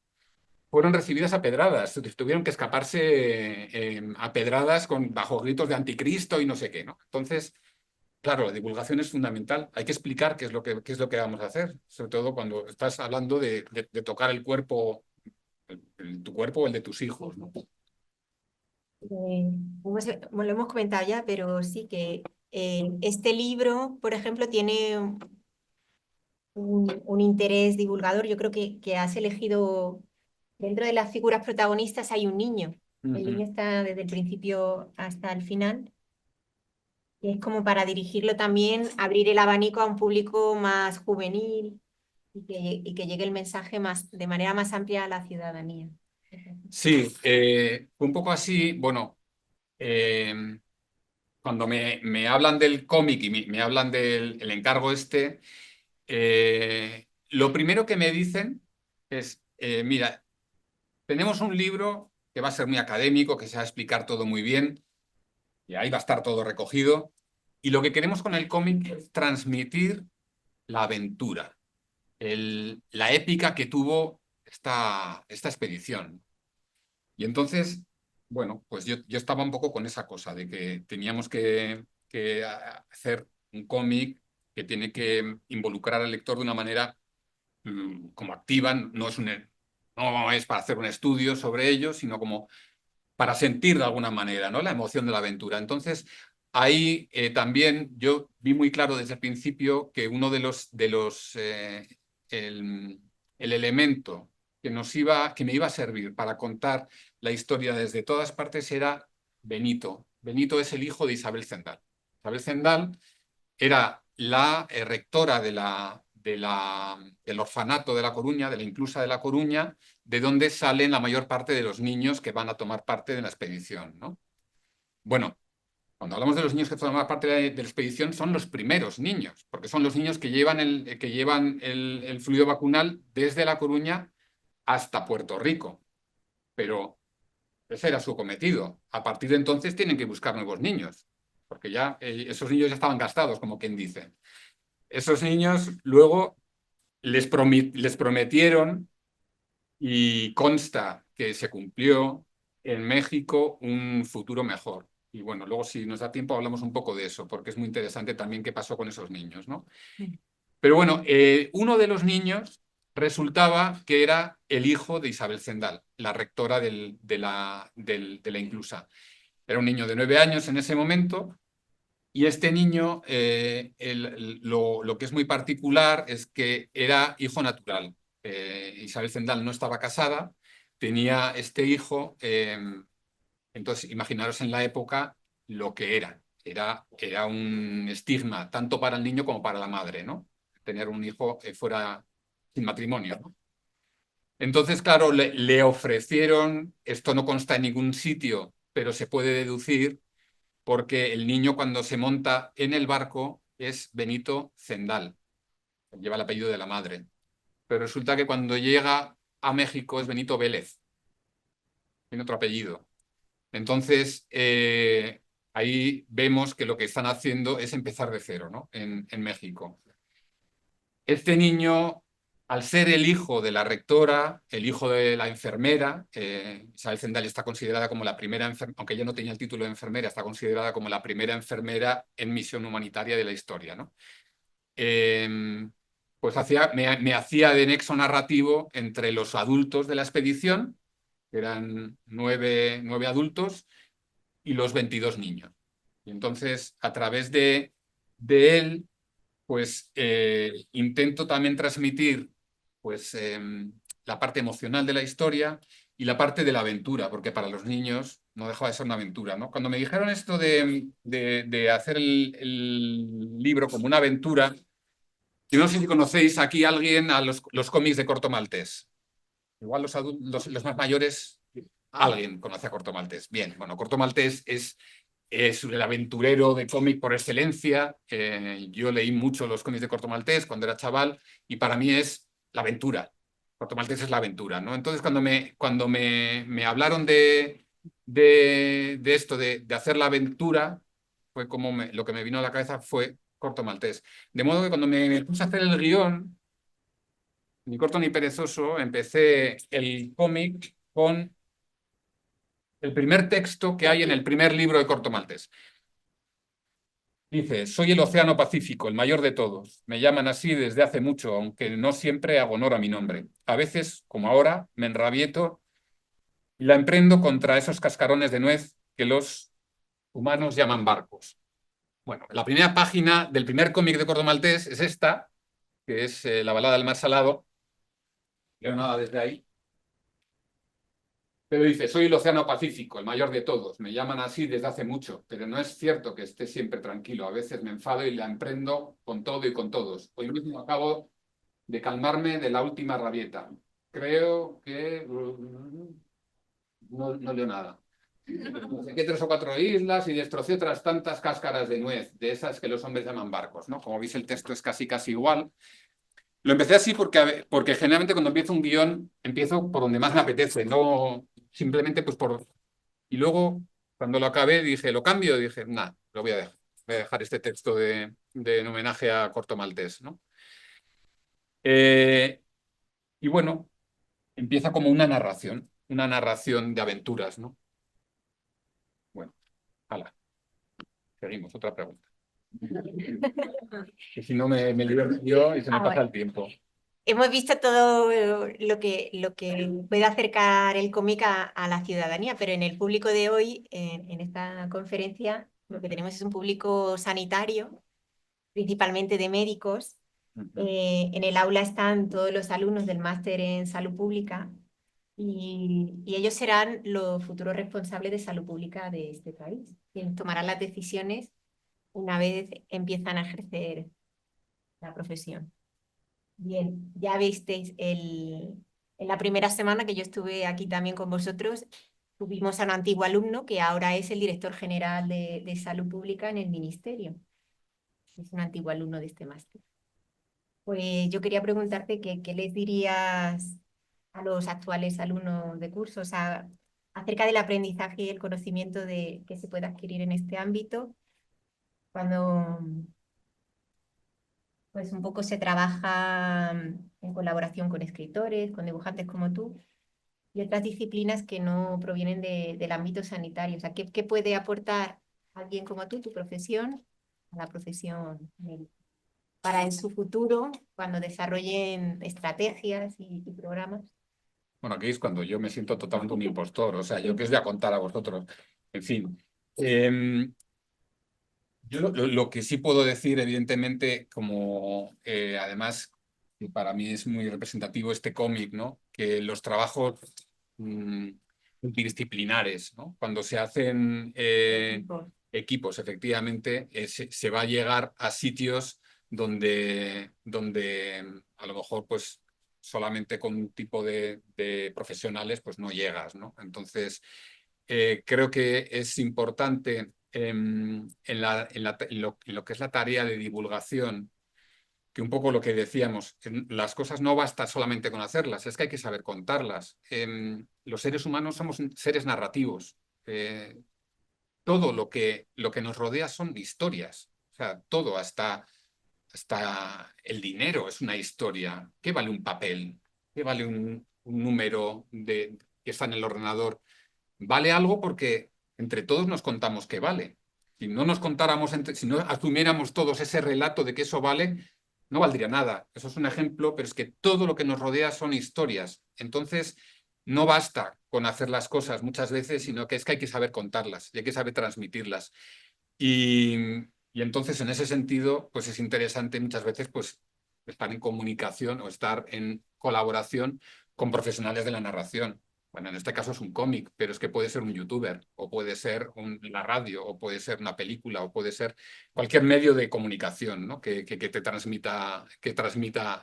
Speaker 3: fueron recibidas a pedradas, tuvieron que escaparse a pedradas bajo gritos de anticristo y no sé qué, ¿no? Entonces, claro, la divulgación es fundamental, hay que explicar qué es lo que vamos a hacer, sobre todo cuando estás hablando de tocar el cuerpo, tu cuerpo o el de tus hijos, ¿no?
Speaker 2: Lo hemos comentado ya, pero sí que este libro, por ejemplo, tiene un interés divulgador. Yo creo que has elegido, dentro de las figuras protagonistas hay un niño. El niño está desde el principio hasta el final. Y es como para dirigirlo también, abrir el abanico a un público más juvenil y que llegue el mensaje de manera más amplia a la ciudadanía.
Speaker 3: Sí, fue un poco así, bueno, cuando me hablan del cómic y me hablan del el encargo este, lo primero que me dicen es, mira, tenemos un libro que va a ser muy académico, que se va a explicar todo muy bien, y ahí va a estar todo recogido, y lo que queremos con el cómic es transmitir la aventura, la épica que tuvo esta expedición. Y entonces, bueno, pues yo estaba un poco con esa cosa de que teníamos que hacer un cómic que tiene que involucrar al lector de una manera como activa, no es para hacer un estudio sobre ello, sino como para sentir de alguna manera, ¿no? La emoción de la aventura. Entonces, ahí también yo vi muy claro desde el principio que uno el, el elemento que me iba a servir para contar la historia desde todas partes era Benito. Benito es el hijo de Isabel Zendal. Isabel Zendal era la rectora del orfanato de La Coruña, de la Inclusa de La Coruña, de donde salen la mayor parte de los niños que van a tomar parte de la expedición, ¿no? Bueno, cuando hablamos de los niños que forman parte de la expedición, son los primeros niños, porque son los niños que llevan el fluido vacunal desde La Coruña hasta Puerto Rico. Pero ese era su cometido. A partir de entonces tienen que buscar nuevos niños, porque ya esos niños ya estaban gastados, como quien dice. Esos niños luego les prometieron, y consta que se cumplió en México, un futuro mejor. Y bueno, luego si nos da tiempo hablamos un poco de eso, porque es muy interesante también qué pasó con esos niños, ¿no? Pero bueno, uno de los niños resultaba que era el hijo de Isabel Zendal, la rectora de la Inclusa. Era un niño de 9 años en ese momento. Y este niño, lo que es muy particular es que era hijo natural. Isabel Zendal no estaba casada, tenía este hijo, entonces imaginaros en la época lo que era. Era un estigma tanto para el niño como para la madre, ¿no? Tener un hijo fuera sin matrimonio, ¿no? Entonces, claro, le ofrecieron, esto no consta en ningún sitio, pero se puede deducir, porque el niño cuando se monta en el barco es Benito Zendal, lleva el apellido de la madre. Pero resulta que cuando llega a México es Benito Vélez, tiene otro apellido. Entonces, ahí vemos que lo que están haciendo es empezar de cero, ¿no? En México. Este niño, al ser el hijo de la rectora, el hijo de la enfermera, Isabel Zendal está considerada como la primera enfermera, aunque ella no tenía el título de enfermera, está considerada como la primera enfermera en misión humanitaria de la historia, ¿no? Pues me hacía de nexo narrativo entre los adultos de la expedición, que eran nueve adultos, y los 22 niños. Y entonces, a través de él, pues intento también transmitir pues, la parte emocional de la historia y la parte de la aventura, porque para los niños no dejaba de ser una aventura, ¿no? Cuando me dijeron esto de hacer el libro como una aventura, yo no sé si conocéis aquí a alguien a los cómics de Corto Maltés. Igual los más mayores, alguien conoce a Corto Maltés. Bien, bueno, Corto Maltés es el aventurero de cómic por excelencia. Yo leí mucho los cómics de Corto Maltés cuando era chaval y para mí es la aventura. Corto Maltés es la aventura, ¿no? Entonces, cuando me hablaron de esto, de hacer la aventura, fue como lo que me vino a la cabeza fue Corto Maltés. De modo que cuando me puse a hacer el guión, ni corto ni perezoso, empecé el cómic con el primer texto que hay en el primer libro de Corto Maltés. Dice, soy el océano Pacífico, el mayor de todos. Me llaman así desde hace mucho, aunque no siempre hago honor a mi nombre. A veces, como ahora, me enrabieto y la emprendo contra esos cascarones de nuez que los humanos llaman barcos. Bueno, la primera página del primer cómic de Corto Maltés es esta, que es La balada del mar salado. Leo nada desde ahí. Pero dice, soy el océano Pacífico, el mayor de todos. Me llaman así desde hace mucho, pero no es cierto que esté siempre tranquilo. A veces me enfado y la emprendo con todo y con todos. Hoy mismo acabo de calmarme de la última rabieta. Creo que... No leo nada. No sé qué 3 o 4 islas y destrocé otras tantas cáscaras de nuez, de esas que los hombres llaman barcos, ¿no? Como veis, el texto es casi igual. Lo empecé así porque generalmente cuando empiezo un guión, empiezo por donde más me apetece, no simplemente pues por... Y luego, cuando lo acabé, dije, ¿lo cambio? Y dije, nada, lo voy a dejar. Voy a dejar este texto en homenaje a Corto Maltés, ¿no? Y bueno, empieza como una narración de aventuras, ¿no? Bueno, hala, seguimos, otra pregunta. Que si no me lío yo y se me pasa el tiempo.
Speaker 2: Hemos visto todo lo que puede acercar el cómic a la ciudadanía, pero en el público de hoy, en esta conferencia, lo que tenemos es un público sanitario, principalmente de médicos. En el aula están todos los alumnos del máster en salud pública y ellos serán los futuros responsables de salud pública de este país, quienes tomarán las decisiones una vez empiezan a ejercer la profesión. Bien, ya visteis en la primera semana que yo estuve aquí también con vosotros, tuvimos a un antiguo alumno que ahora es el director general de salud pública en el ministerio. Es un antiguo alumno de este máster. Pues yo quería preguntarte qué les dirías a los actuales alumnos de curso, o sea, acerca del aprendizaje y el conocimiento que se puede adquirir en este ámbito, cuando pues un poco se trabaja en colaboración con escritores, con dibujantes como tú, y otras disciplinas que no provienen del ámbito sanitario. O sea, ¿qué puede aportar alguien como tú, tu profesión, a la profesión médica? Para en su futuro, cuando desarrollen estrategias y programas.
Speaker 3: Bueno, aquí es cuando yo me siento totalmente un impostor, o sea, yo qué os voy a contar a vosotros. En fin, yo lo que sí puedo decir, evidentemente, como además que para mí es muy representativo este cómic, ¿no? Que los trabajos multidisciplinares, ¿no? Cuando se hacen equipos, efectivamente, se va a llegar a sitios donde a lo mejor pues solamente con un tipo de profesionales pues no llegas, ¿no? Entonces, creo que es importante en lo que es la tarea de divulgación, que un poco lo que decíamos, las cosas no basta solamente con hacerlas, es que hay que saber contarlas. Los seres humanos somos seres narrativos. Todo lo que nos rodea son historias. O sea, todo, hasta el dinero es una historia. ¿Qué vale un papel? ¿Qué vale un número que está en el ordenador? Vale algo porque entre todos nos contamos que vale. Si no nos contáramos, si no asumiéramos todos ese relato de que eso vale, no valdría nada. Eso es un ejemplo, pero es que todo lo que nos rodea son historias. Entonces, no basta con hacer las cosas muchas veces, sino que es que hay que saber contarlas y hay que saber transmitirlas. Y entonces, en ese sentido, pues es interesante muchas veces pues, estar en comunicación o estar en colaboración con profesionales de la narración. Bueno, en este caso es un cómic, pero es que puede ser un youtuber, o puede ser la radio, o puede ser una película, o puede ser cualquier medio de comunicación, ¿no? que te transmita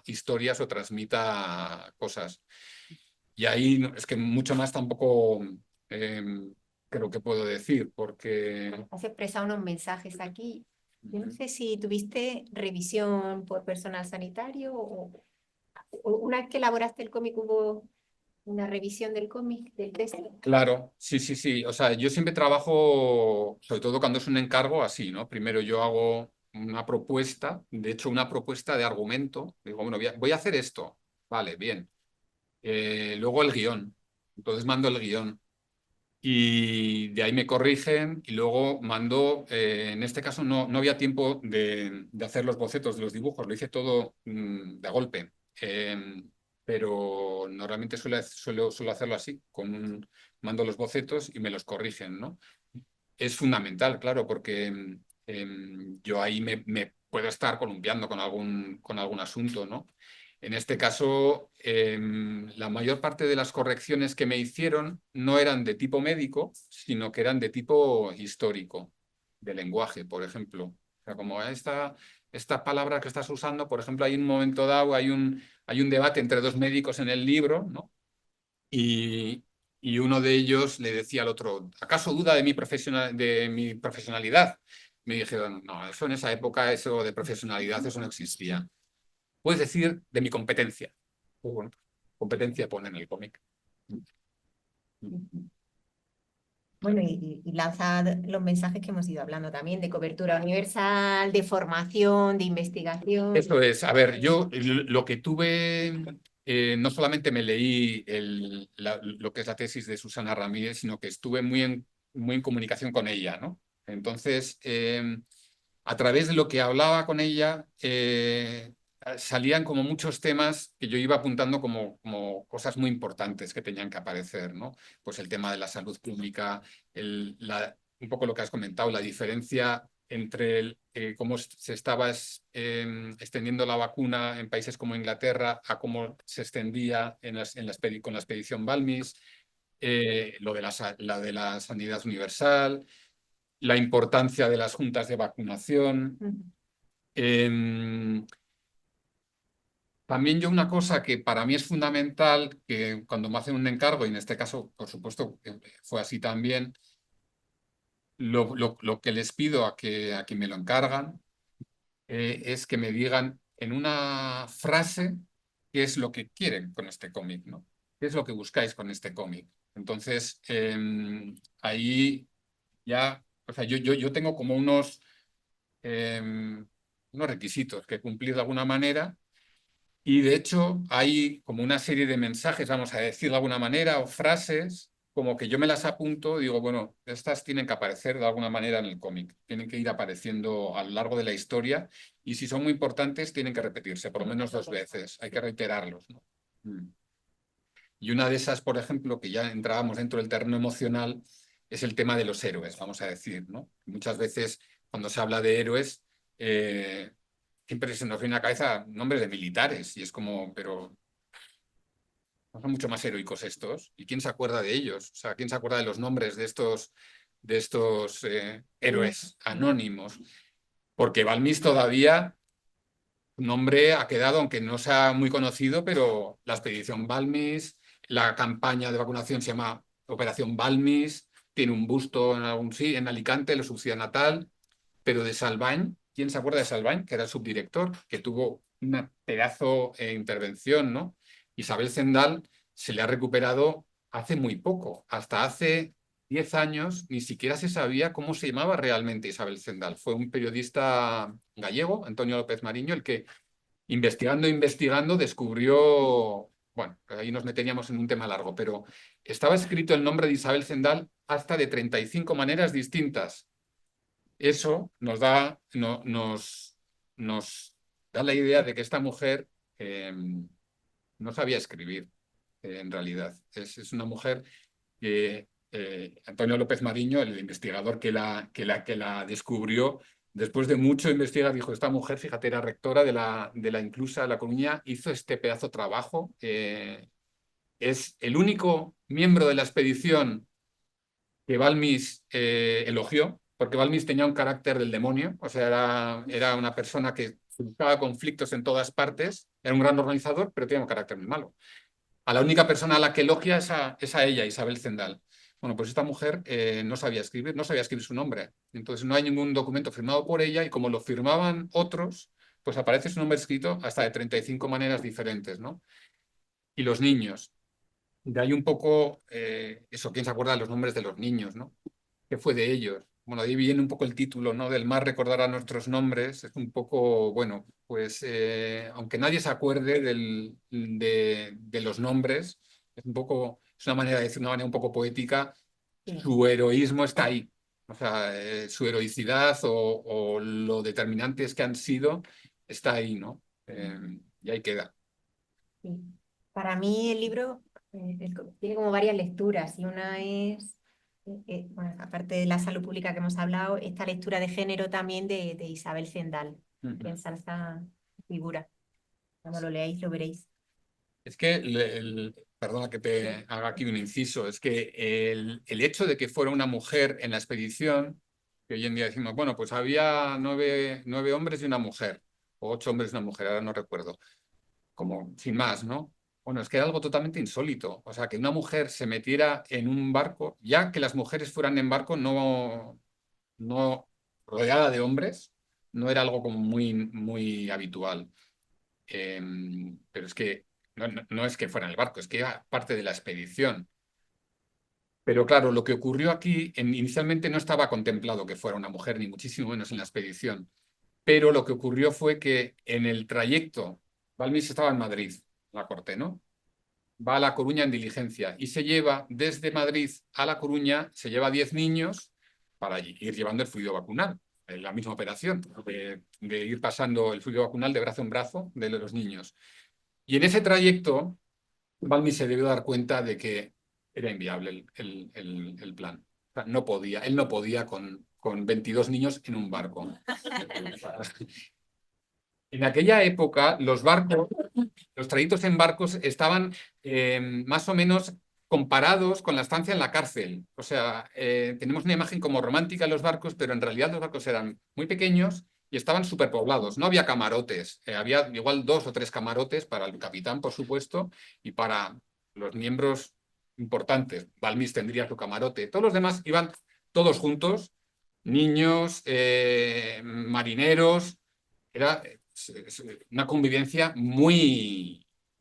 Speaker 3: historias o transmita cosas. Y ahí es que mucho más tampoco creo que puedo decir, porque...
Speaker 2: Has expresado unos mensajes aquí. Yo no sé si tuviste revisión por personal sanitario o una vez que elaboraste el cómic, hubo una revisión del cómic, del texto.
Speaker 3: Claro, sí, sí, sí. O sea, yo siempre trabajo, sobre todo cuando es un encargo, así, ¿no? Primero yo hago una propuesta, de hecho una propuesta de argumento. Digo, bueno, voy a hacer esto. Vale, bien. Luego el guión. Entonces mando el guión. Y de ahí me corrigen y luego mando, en este caso no había tiempo de hacer los bocetos de los dibujos, lo hice todo de golpe. Pero normalmente suelo hacerlo así, mando los bocetos y me los corrigen, ¿no? Es fundamental, claro, porque yo ahí me puedo estar columpiando con algún asunto, ¿no? En este caso, la mayor parte de las correcciones que me hicieron no eran de tipo médico, sino que eran de tipo histórico, de lenguaje, por ejemplo. O sea, como esta palabra que estás usando, por ejemplo, hay un momento dado, hay un debate entre dos médicos en el libro, ¿no? Y uno de ellos le decía al otro, ¿acaso duda de mi profesionalidad? Me dijeron, no, eso en esa época, eso de profesionalidad, eso no existía. Puedes decir de mi competencia. Pues bueno, competencia pone en el cómic.
Speaker 2: Bueno, y lanza los mensajes que hemos ido hablando también, de cobertura universal, de formación, de investigación.
Speaker 3: Eso es, a ver, yo lo que tuve, no solamente me leí lo que es la tesis de Susana Ramírez, sino que estuve muy en comunicación con ella, ¿no? Entonces, a través de lo que hablaba con ella, salían como muchos temas que yo iba apuntando como cosas muy importantes que tenían que aparecer, ¿no? Pues el tema de la salud pública, un poco lo que has comentado, la diferencia entre cómo se estaba extendiendo la vacuna en países como Inglaterra a cómo se extendía con la expedición Balmis, lo de la sanidad universal, la importancia de las juntas de vacunación. También yo una cosa que para mí es fundamental, que cuando me hacen un encargo, y en este caso, por supuesto, fue así también, lo que les pido a quien me lo encargan es que me digan en una frase qué es lo que quieren con este cómic, ¿no? ¿Qué es lo que buscáis con este cómic? Entonces, ahí ya, o sea, yo tengo como unos requisitos que cumplir de alguna manera. Y de hecho hay como una serie de mensajes, vamos a decir de alguna manera, o frases, como que yo me las apunto, digo, bueno, estas tienen que aparecer de alguna manera en el cómic, tienen que ir apareciendo a lo largo de la historia y si son muy importantes tienen que repetirse, por lo menos 2 veces, hay que reiterarlos, ¿no? Y una de esas, por ejemplo, que ya entrábamos dentro del terreno emocional, es el tema de los héroes, vamos a decir, ¿no? Muchas veces cuando se habla de héroes, siempre se nos viene a la cabeza nombres de militares y es como, pero no son mucho más heroicos estos. ¿Y quién se acuerda de ellos? O sea, ¿quién se acuerda de los nombres de estos héroes anónimos? Porque Balmis todavía, su nombre ha quedado, aunque no sea muy conocido, pero la expedición Balmis, la campaña de vacunación se llama Operación Balmis, tiene un busto en Alicante, en su ciudad natal, pero de Salvañ, ¿quién se acuerda de Salvañ? Que era el subdirector, que tuvo una pedazo intervención, ¿no? Isabel Zendal se le ha recuperado hace muy poco, hasta hace 10 años ni siquiera se sabía cómo se llamaba realmente Isabel Zendal. Fue un periodista gallego, Antonio López Mariño, el que investigando descubrió, bueno, ahí nos meteríamos en un tema largo, pero estaba escrito el nombre de Isabel Zendal hasta de 35 maneras distintas. Eso nos da la idea de que esta mujer no sabía escribir, en realidad. Es una mujer que Antonio López Mariño, el investigador que la descubrió, después de mucho investigar, dijo, esta mujer, fíjate, era rectora de la Inclusa de La Coruña, hizo este pedazo de trabajo. Es el único miembro de la expedición que Balmis elogió, porque Balmis tenía un carácter del demonio, o sea, era una persona que buscaba conflictos en todas partes, era un gran organizador, pero tenía un carácter muy malo. A la única persona a la que elogia es a ella, Isabel Zendal. Bueno, pues esta mujer no sabía escribir su nombre. Entonces no hay ningún documento firmado por ella y como lo firmaban otros, pues aparece su nombre escrito hasta de 35 maneras diferentes, ¿no? Y los niños. De ahí un poco, eso, ¿quién se acuerda de los nombres de los niños, ¿no? ¿Qué fue de ellos? Bueno, ahí viene un poco el título, ¿no? Del mar recordará nuestros nombres. Es un poco, bueno, pues aunque nadie se acuerde de los nombres, es un poco, es una manera de decir, una manera un poco poética,
Speaker 2: Sí.
Speaker 3: su heroísmo está ahí. O sea, su heroicidad o lo determinantes que han sido está ahí, ¿no? Y ahí queda.
Speaker 2: Sí. Para mí el libro tiene como varias lecturas y una es, bueno, aparte de la salud pública que hemos hablado, esta lectura de género también de Isabel Zendal, que ensalza figura. Cuando lo leáis lo veréis.
Speaker 3: Es que, perdona que te haga aquí un inciso, es que el hecho de que fuera una mujer en la expedición, que hoy en día decimos, bueno, pues había 9 hombres y una mujer, o 8 hombres y una mujer, ahora no recuerdo, como sin más, ¿no? Bueno, es que era algo totalmente insólito. O sea, que una mujer se metiera en un barco, ya que las mujeres fueran en barco, no rodeada de hombres, no era algo como muy habitual. Pero es que no es que fuera en el barco, es que era parte de la expedición. Pero claro, lo que ocurrió aquí, inicialmente no estaba contemplado que fuera una mujer, ni muchísimo menos en la expedición. Pero lo que ocurrió fue que en el trayecto, Balmis estaba en Madrid, la corte, ¿no? Va a La Coruña en diligencia y se lleva desde Madrid a La Coruña, se lleva 10 niños para ir llevando el fluido vacunal, en la misma operación, de ir pasando el fluido vacunal de brazo en brazo de los niños. Y en ese trayecto, Balmi se debió dar cuenta de que era inviable el plan. O sea, no podía, él no podía con 22 niños en un barco. En aquella época, los trayectos en barcos estaban más o menos comparados con la estancia en la cárcel. O sea, tenemos una imagen como romántica de los barcos, pero en realidad los barcos eran muy pequeños y estaban superpoblados. No había camarotes. Había igual 2 o 3 camarotes para el capitán, por supuesto, y para los miembros importantes. Balmis tendría su camarote. Todos los demás iban todos juntos, niños, marineros. Era una convivencia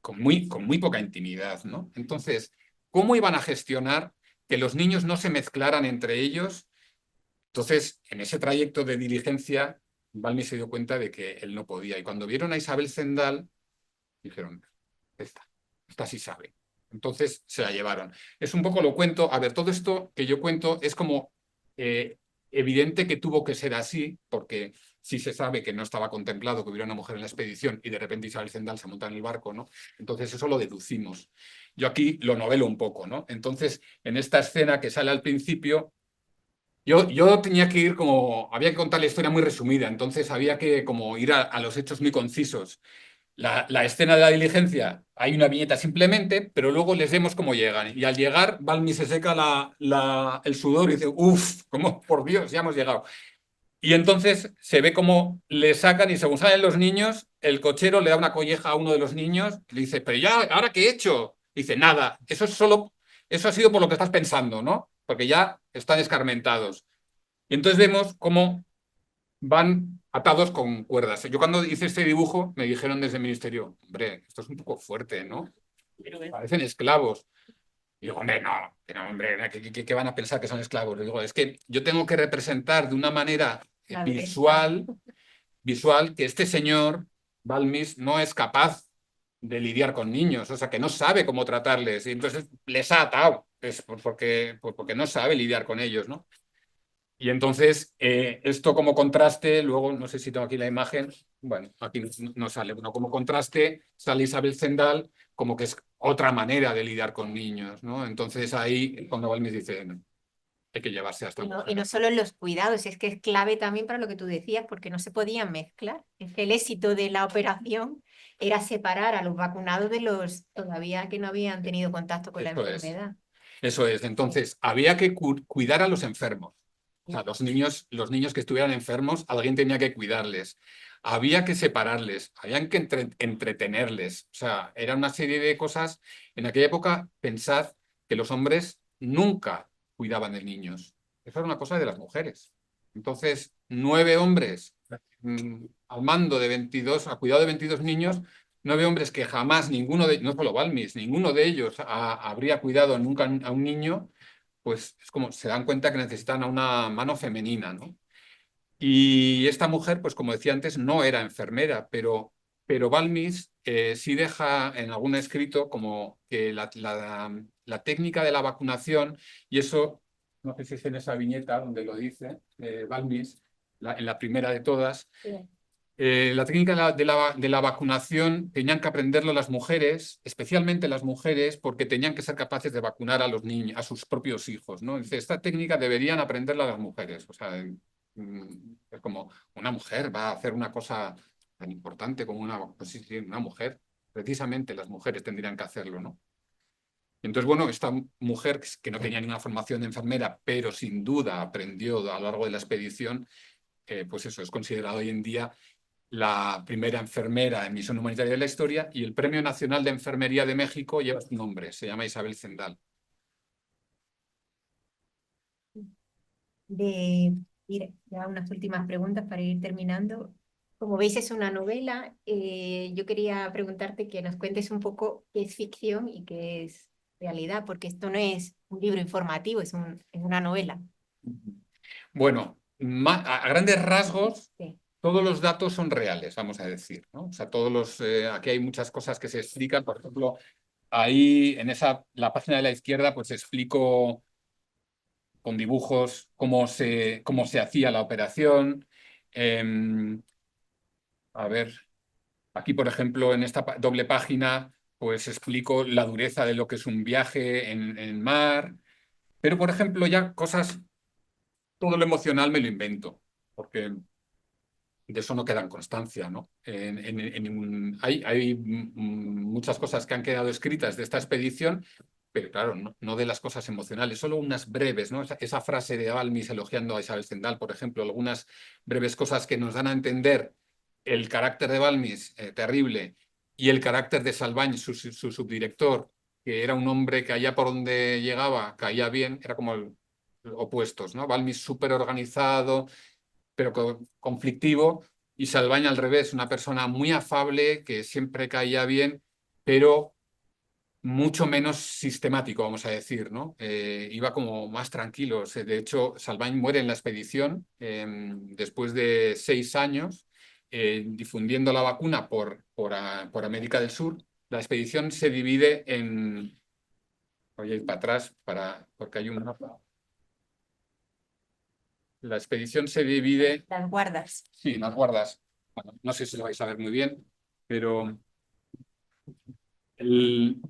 Speaker 3: con muy poca intimidad, ¿no? Entonces, ¿cómo iban a gestionar que los niños no se mezclaran entre ellos? Entonces, en ese trayecto de diligencia, Balmi se dio cuenta de que él no podía. Y cuando vieron a Isabel Zendal, dijeron, esta sí sabe. Entonces se la llevaron. Es un poco lo cuento. A ver, todo esto que yo cuento es como evidente que tuvo que ser así, porque sí se sabe que no estaba contemplado que hubiera una mujer en la expedición y de repente Isabel Zendal se monta en el barco, ¿no? Entonces eso lo deducimos. Yo aquí lo novelo un poco, ¿no? Entonces, en esta escena que sale al principio, yo tenía que ir como, había que contar la historia muy resumida, entonces había que como ir a los hechos muy concisos. La escena de la diligencia, hay una viñeta simplemente, pero luego les vemos cómo llegan. Y al llegar, Balmi se seca el sudor y dice, uff, como por Dios, ya hemos llegado. Y entonces se ve cómo le sacan y según salen los niños, el cochero le da una colleja a uno de los niños y le dice, pero ya, ¿ahora qué he hecho? Dice, nada, eso ha sido por lo que estás pensando, ¿no? Porque ya están escarmentados. Y entonces vemos cómo van atados con cuerdas. Yo cuando hice este dibujo me dijeron desde el ministerio, hombre, esto es un poco fuerte, ¿no? Parecen esclavos. Y digo, hombre, no, pero, hombre, ¿qué van a pensar que son esclavos? Digo, es que yo tengo que representar de una manera visual que este señor, Balmis, no es capaz de lidiar con niños, o sea, que no sabe cómo tratarles. Y entonces les ha atado, porque no sabe lidiar con ellos, ¿no? Y entonces, esto como contraste, luego, no sé si tengo aquí la imagen, bueno, aquí no sale, bueno, como contraste sale Isabel Zendal como que es otra manera de lidiar con niños, ¿no? Entonces ahí, cuando Balmis dice, no, hay que llevarse hasta
Speaker 2: Y no solo en los cuidados, es que es clave también para lo que tú decías, porque no se podían mezclar. Es que el éxito de la operación era separar a los vacunados de los todavía que no habían tenido contacto con la enfermedad.
Speaker 3: Eso es. Entonces, había que cuidar a los enfermos. O sea, los niños que estuvieran enfermos, alguien tenía que cuidarles. Había que separarles, habían que entretenerles. O sea, era una serie de cosas. En aquella época, pensad que los hombres nunca cuidaban de niños. Eso era una cosa de las mujeres. Entonces, 9 hombres al mando de 22, a cuidado de 22 niños, 9 hombres que jamás ninguno de, no solo Balmis, ninguno de ellos habría cuidado nunca a un niño, pues es como se dan cuenta que necesitan a una mano femenina, ¿no? Y esta mujer, pues como decía antes, no era enfermera, pero Balmis sí deja en algún escrito como que la técnica de la vacunación, y eso, no sé si es en esa viñeta donde lo dice Balmis, en la primera de todas, la técnica de la vacunación tenían que aprenderlo las mujeres, especialmente las mujeres, porque tenían que ser capaces de vacunar a los niños, a sus propios hijos, ¿no? Dice, esta técnica deberían aprenderla las mujeres. O sea, es como una mujer va a hacer una cosa tan importante como pues sí, una mujer. Precisamente las mujeres tendrían que hacerlo, ¿no? Entonces, bueno, esta mujer que no tenía ninguna formación de enfermera, pero sin duda aprendió a lo largo de la expedición, pues eso, es considerado hoy en día la primera enfermera en misión humanitaria de la historia, y el Premio Nacional de Enfermería de México lleva su nombre, se llama Isabel Zendal.
Speaker 2: Mira, ya unas últimas preguntas para ir terminando. Como veis, es una novela. Yo quería preguntarte que nos cuentes un poco qué es ficción y qué es realidad, porque esto no es un libro informativo, es una novela.
Speaker 3: Bueno, a grandes rasgos,
Speaker 2: Sí.
Speaker 3: todos los datos son reales, vamos a decir, ¿no? O sea, aquí hay muchas cosas que se explican. Por ejemplo, ahí en la página de la izquierda, pues explico con dibujos cómo se hacía la operación. A ver, aquí, por ejemplo, en esta doble página, pues explico la dureza de lo que es un viaje en mar. Pero, por ejemplo, ya cosas, todo lo emocional me lo invento, porque de eso no queda en constancia, ¿no? Hay muchas cosas que han quedado escritas de esta expedición, pero claro, no de las cosas emocionales, solo unas breves, ¿no? Esa frase de Balmis elogiando a Isabel Zendal, por ejemplo, algunas breves cosas que nos dan a entender el carácter de Balmis, terrible, y el carácter de Salvany, su subdirector, que era un hombre que allá por donde llegaba caía bien, era como opuestos, ¿no? Balmis súper organizado, pero conflictivo, y Salvany al revés, una persona muy afable, que siempre caía bien, pero mucho menos sistemático, vamos a decir, ¿no? Iba como más tranquilo. De hecho, Salvany muere en la expedición después de 6 años difundiendo la vacuna por América del Sur. La expedición se divide en... Voy a ir para atrás porque hay un mapa. La expedición se divide...
Speaker 2: Las guardas.
Speaker 3: Sí, las guardas. Bueno, no sé si lo vais a ver muy bien, pero el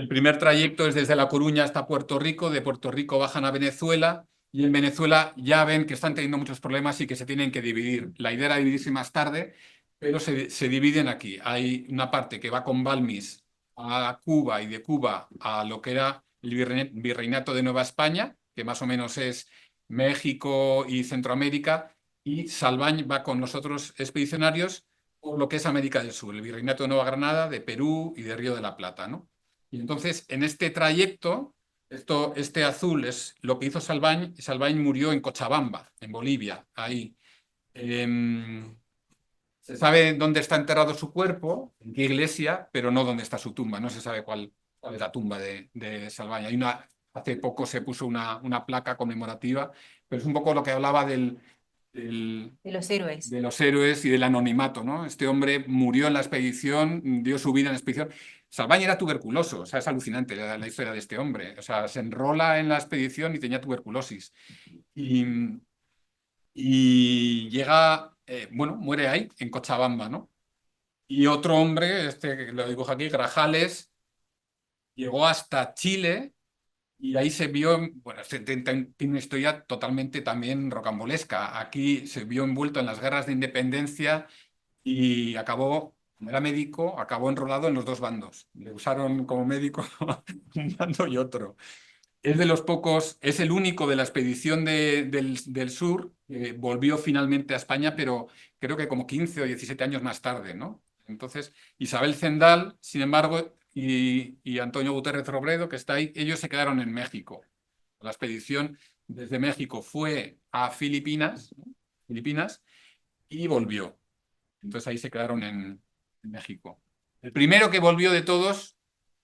Speaker 3: primer trayecto es desde La Coruña hasta Puerto Rico. De Puerto Rico bajan a Venezuela, y en Venezuela ya ven que están teniendo muchos problemas y que se tienen que dividir. La idea era dividirse más tarde, pero se dividen aquí. Hay una parte que va con Balmis a Cuba, y de Cuba a lo que era el Virreinato de Nueva España, que más o menos es México y Centroamérica, y Salvany va con los otros expedicionarios por lo que es América del Sur, el Virreinato de Nueva Granada, de Perú y de Río de la Plata, ¿no? Y entonces, en este trayecto, este azul es lo que hizo Salvany. Salvany murió en Cochabamba, en Bolivia, ahí. Se sabe dónde está enterrado su cuerpo, en qué iglesia, pero no dónde está su tumba. No se sabe cuál es la tumba de Salvany. Hace poco se puso una placa conmemorativa, pero es un poco lo que hablaba de
Speaker 2: los héroes.
Speaker 3: De los héroes y del anonimato, ¿no? Este hombre murió en la expedición, dio su vida en la expedición. Salvany era tuberculoso, o sea, es alucinante la historia de este hombre. O sea, se enrola en la expedición y tenía tuberculosis. Y llega, bueno, muere ahí, en Cochabamba, ¿no? Y otro hombre, que lo dibujo aquí, Grajales, llegó hasta Chile. Y ahí se vio, bueno, tiene una historia totalmente también rocambolesca. Aquí se vio envuelto en las guerras de independencia y acabó, como era médico, acabó enrolado en los dos bandos. Le usaron como médico un bando y otro. Es de los pocos, es el único de la expedición del sur que volvió finalmente a España, pero creo que como 15 o 17 años más tarde, ¿no? Entonces, Isabel Zendal, sin embargo, y Antonio Guterres Robledo, que está ahí, ellos se quedaron en México. La expedición desde México fue a Filipinas, ¿no? Filipinas, y volvió. Entonces ahí se quedaron en México. El primero que volvió de todos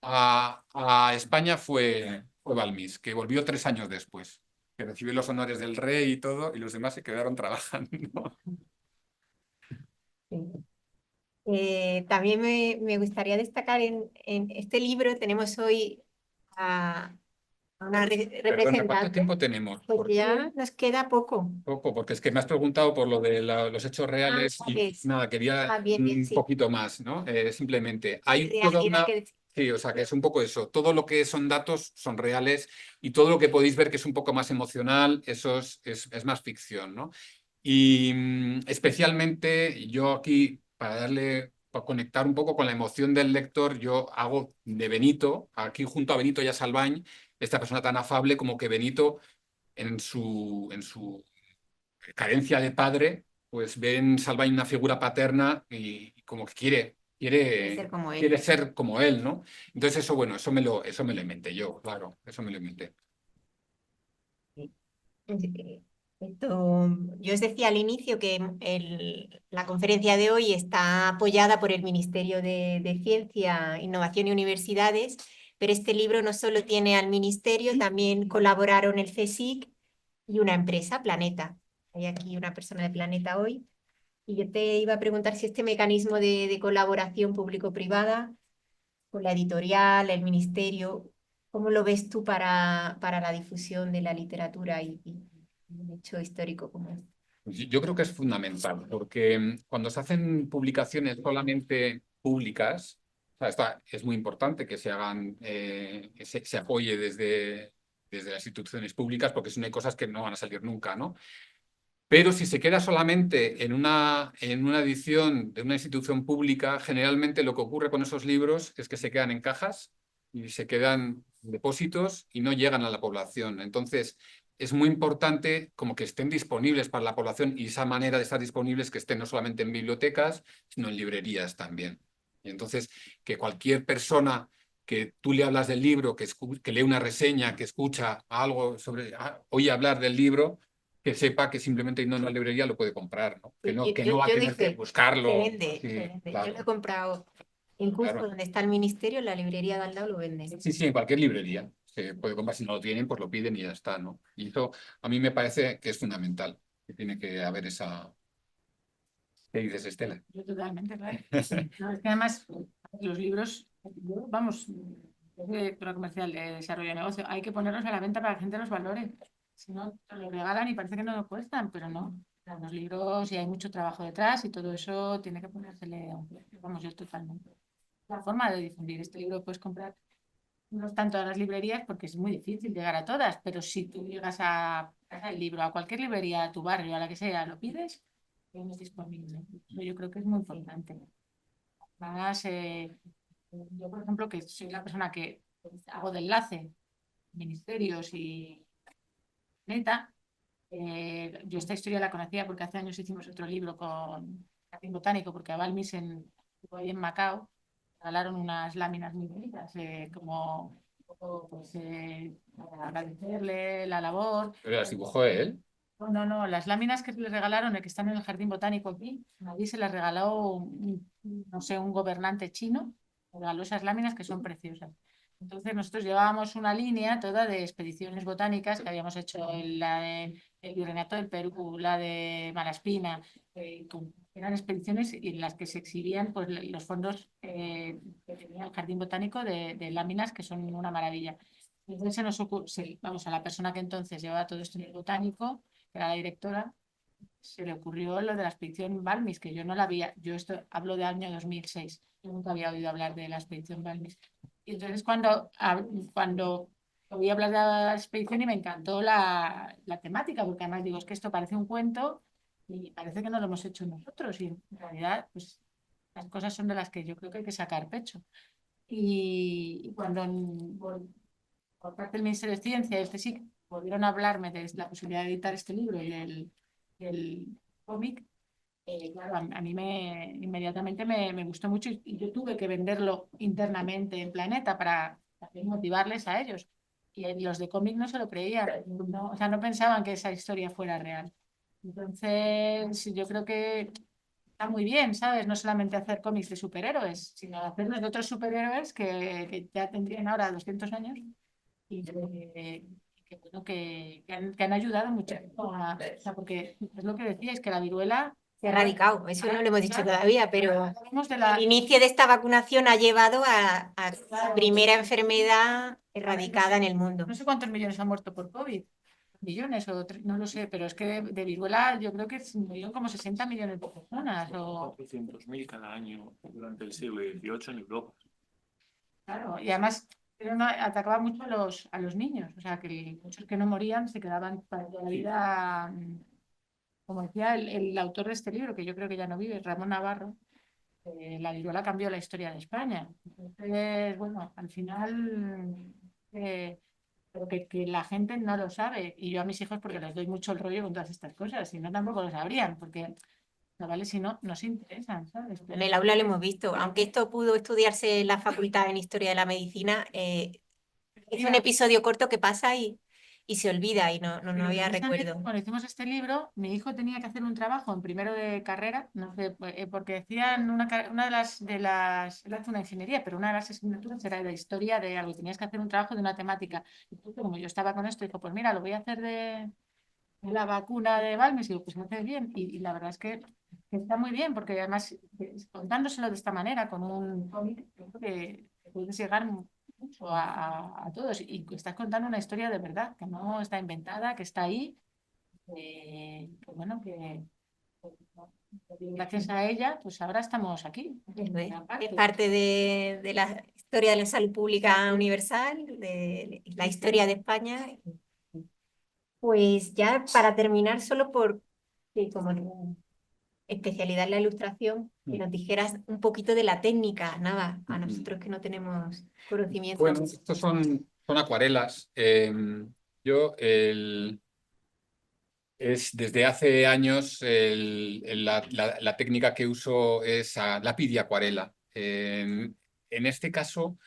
Speaker 3: a España fue Balmis, que volvió 3 años después, que recibió los honores del rey y todo, y los demás se quedaron trabajando.
Speaker 2: Sí. También me gustaría destacar en este libro, tenemos hoy a una
Speaker 3: Perdona, ¿cuánto
Speaker 2: representante,
Speaker 3: tiempo tenemos?
Speaker 2: pues
Speaker 3: Porque
Speaker 2: ya nos queda poco.
Speaker 3: poco, porque es que me has preguntado por lo de los hechos reales y
Speaker 2: Pues,
Speaker 3: nada, quería
Speaker 2: bien,
Speaker 3: un
Speaker 2: sí.
Speaker 3: poquito más, ¿no? Simplemente, hay
Speaker 2: Era-
Speaker 3: toda
Speaker 2: era
Speaker 3: una...
Speaker 2: que-
Speaker 3: Sí, o sea, que es un poco eso. Todo lo que son datos son reales y todo lo que podéis ver que es un poco más emocional, eso es más ficción, ¿no? Y especialmente yo aquí, para conectar un poco con la emoción del lector, yo hago de Benito, aquí junto a Benito y a Salvañ, esta persona tan afable como que Benito en su carencia de padre, pues ve en Salvañ una figura paterna y como que
Speaker 2: ser como él.
Speaker 3: quiere ser como él, ¿no? Entonces eso, bueno, eso me lo inventé yo, claro, eso me lo inventé.
Speaker 2: Yo os decía al inicio que la conferencia de hoy está apoyada por el Ministerio de Ciencia, Innovación y Universidades, pero este libro no solo tiene al Ministerio, también colaboraron el CSIC y una empresa, Planeta. Hay aquí una persona de Planeta hoy. Y yo te iba a preguntar si este mecanismo de colaboración público-privada con la editorial, el ministerio, ¿cómo lo ves tú para la difusión de la literatura y un hecho histórico como este?
Speaker 3: Yo creo que es fundamental, porque cuando se hacen publicaciones solamente públicas, o sea, es muy importante que se hagan, que se apoye desde las instituciones públicas, porque si no hay cosas que no van a salir nunca, ¿no? Pero si se queda solamente en una edición de una institución pública, generalmente lo que ocurre con esos libros es que se quedan en cajas y se quedan en depósitos y no llegan a la población. Entonces, es muy importante como que estén disponibles para la población y esa manera de estar disponibles que estén no solamente en bibliotecas, sino en librerías también. Y entonces, que cualquier persona que tú le hablas del libro, que lee una reseña, que escucha algo oye hablar del libro, que sepa que simplemente yendo a una librería lo puede comprar, ¿no? Que no va a tener que buscarlo.
Speaker 2: Se vende,
Speaker 3: Sí,
Speaker 2: se vende.
Speaker 3: claro,
Speaker 2: Yo lo he comprado incluso
Speaker 3: claro.
Speaker 2: donde está el ministerio, en la librería de al lado lo venden.
Speaker 3: Sí, sí, en cualquier librería se puede comprar. Si no lo tienen, pues lo piden y ya está, ¿no? Y eso a mí me parece que es fundamental, que tiene que haber esa... ¿Qué dices, Estela?
Speaker 4: Yo totalmente, claro. No, es que además los libros, vamos, es directora comercial de desarrollo de negocio, hay que ponerlos a la venta para que la gente los valore. Si no, te los regalan y parece que no lo cuestan, pero no. Los libros y hay mucho trabajo detrás y todo eso tiene que ponérsele a un precio. Vamos, yo totalmente. La forma de difundir este libro puedes comprar no tanto a las librerías porque es muy difícil llegar a todas, pero si tú llegas a el libro, a cualquier librería, a tu barrio, a la que sea, lo pides, tienes disponible. Yo creo que es muy importante. Además, yo, por ejemplo, que soy la persona que hago de enlace, ministerios y neta, yo esta historia la conocía porque hace años hicimos otro libro con Jardín Botánico, porque a Balmis ahí en Macao regalaron unas láminas muy bonitas, como un poco, pues, para agradecerle la labor.
Speaker 3: ¿Pero las dibujó él?
Speaker 4: No, las láminas que les regalaron, que están en el Jardín Botánico aquí, allí se las regaló, no sé, un gobernante chino, regaló esas láminas que son preciosas. Entonces nosotros llevábamos una línea toda de expediciones botánicas que habíamos hecho, la de el Virreinato del Perú, la de Malaspina, eran expediciones en las que se exhibían pues, los fondos que tenía el Jardín Botánico de láminas que son una maravilla. Entonces se nos ocurre, vamos, a la persona que entonces llevaba todo esto en el botánico, que era la directora, se le ocurrió lo de la expedición Balmis, que yo no la había, yo esto hablo del año 2006, yo nunca había oído hablar de la expedición Balmis. Y entonces cuando oí hablar de la expedición y me encantó la temática, porque además digo, es que esto parece un cuento y parece que no lo hemos hecho nosotros y en realidad pues las cosas son de las que yo creo que hay que sacar pecho. Y cuando por parte del Ministerio de Ciencia, sí, volvieron a hablarme de la posibilidad de editar este libro y del cómic, claro, a mí inmediatamente me gustó mucho y yo tuve que venderlo internamente en Planeta para también motivarles a ellos. Y los de cómic no se lo creían, no, o sea, no pensaban que esa historia fuera real. Entonces, yo creo que está muy bien, ¿sabes? No solamente hacer cómics de superhéroes, sino hacerlos de otros superhéroes que ya tendrían ahora 200 años y bueno, que han ayudado mucho. O sea, porque es lo que decíais, que la viruela...
Speaker 2: Se ha erradicado, eso no lo hemos dicho todavía, pero
Speaker 4: Hablamos de la...
Speaker 2: el inicio de esta vacunación ha llevado a la primera enfermedad erradicada en el mundo.
Speaker 4: No sé cuántos millones han muerto por COVID. Millones no lo sé, pero es que de viruela yo creo que murieron como 60 millones de personas.
Speaker 5: 400.000 cada año durante el siglo XVIII en Europa.
Speaker 4: Claro, y además atacaba mucho a los niños, o sea, que muchos que no morían se quedaban para toda la vida, como decía el autor de este libro, que yo creo que ya no vive, Ramón Navarro, la viruela cambió la historia de España. Entonces, bueno, al final... pero que la gente no lo sabe, y yo a mis hijos porque les doy mucho el rollo con todas estas cosas, si no tampoco lo sabrían, porque chavales si no, no se interesan, ¿sabes?
Speaker 2: En el aula lo hemos visto, aunque esto pudo estudiarse en la facultad en Historia de la Medicina, es un episodio corto que pasa y se olvida y no
Speaker 4: Pero
Speaker 2: había
Speaker 4: precisamente
Speaker 2: recuerdo.
Speaker 4: cuando hicimos este libro, mi hijo tenía que hacer un trabajo en primero de carrera, no sé, porque decían una él hace una ingeniería, pero una de las asignaturas era de historia de algo, tenías que hacer un trabajo de una temática. Y justo como yo estaba con esto, dijo, pues mira, lo voy a hacer de la vacuna de Balmes, y digo, pues me hace bien. Y la verdad es que está muy bien, porque además contándoselo de esta manera, con un cómic, creo que puedes llegar mucho a todos y estás contando una historia de verdad, que no está inventada, que está ahí, que bueno, que gracias a ella, pues ahora estamos aquí.
Speaker 2: Es parte de la historia de la salud pública universal, de la historia de España. Pues ya para terminar, solo por como especialidad en la ilustración, que nos dijeras un poquito de la técnica, nada, a nosotros que no tenemos conocimiento.
Speaker 3: Bueno, estos son acuarelas. Yo desde hace años la técnica que uso es a lápiz y acuarela. En este caso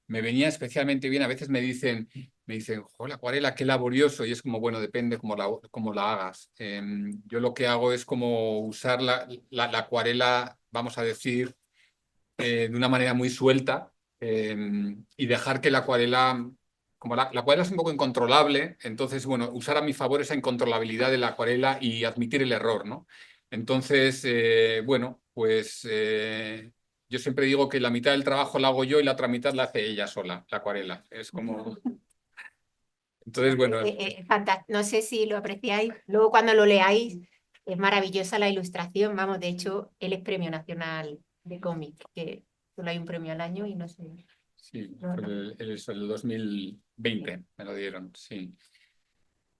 Speaker 3: me venía especialmente bien. A veces me dicen, la acuarela, qué laborioso. Y es como, bueno, depende cómo la hagas. Yo lo que hago es como usar la acuarela, vamos a decir, de una manera muy suelta y dejar que la acuarela, como la acuarela es un poco incontrolable, entonces, bueno, usar a mi favor esa incontrolabilidad de la acuarela y admitir el error, ¿no? Entonces, bueno, pues yo siempre digo que la mitad del trabajo la hago yo y la otra mitad la hace ella sola, la acuarela. Es como... Entonces, bueno...
Speaker 2: No sé si lo apreciáis. Luego cuando lo leáis, es maravillosa la ilustración. Vamos, de hecho, él es Premio Nacional de Cómic, que solo hay un premio al año y no sé.
Speaker 3: Sí, el 2020 me lo dieron, sí.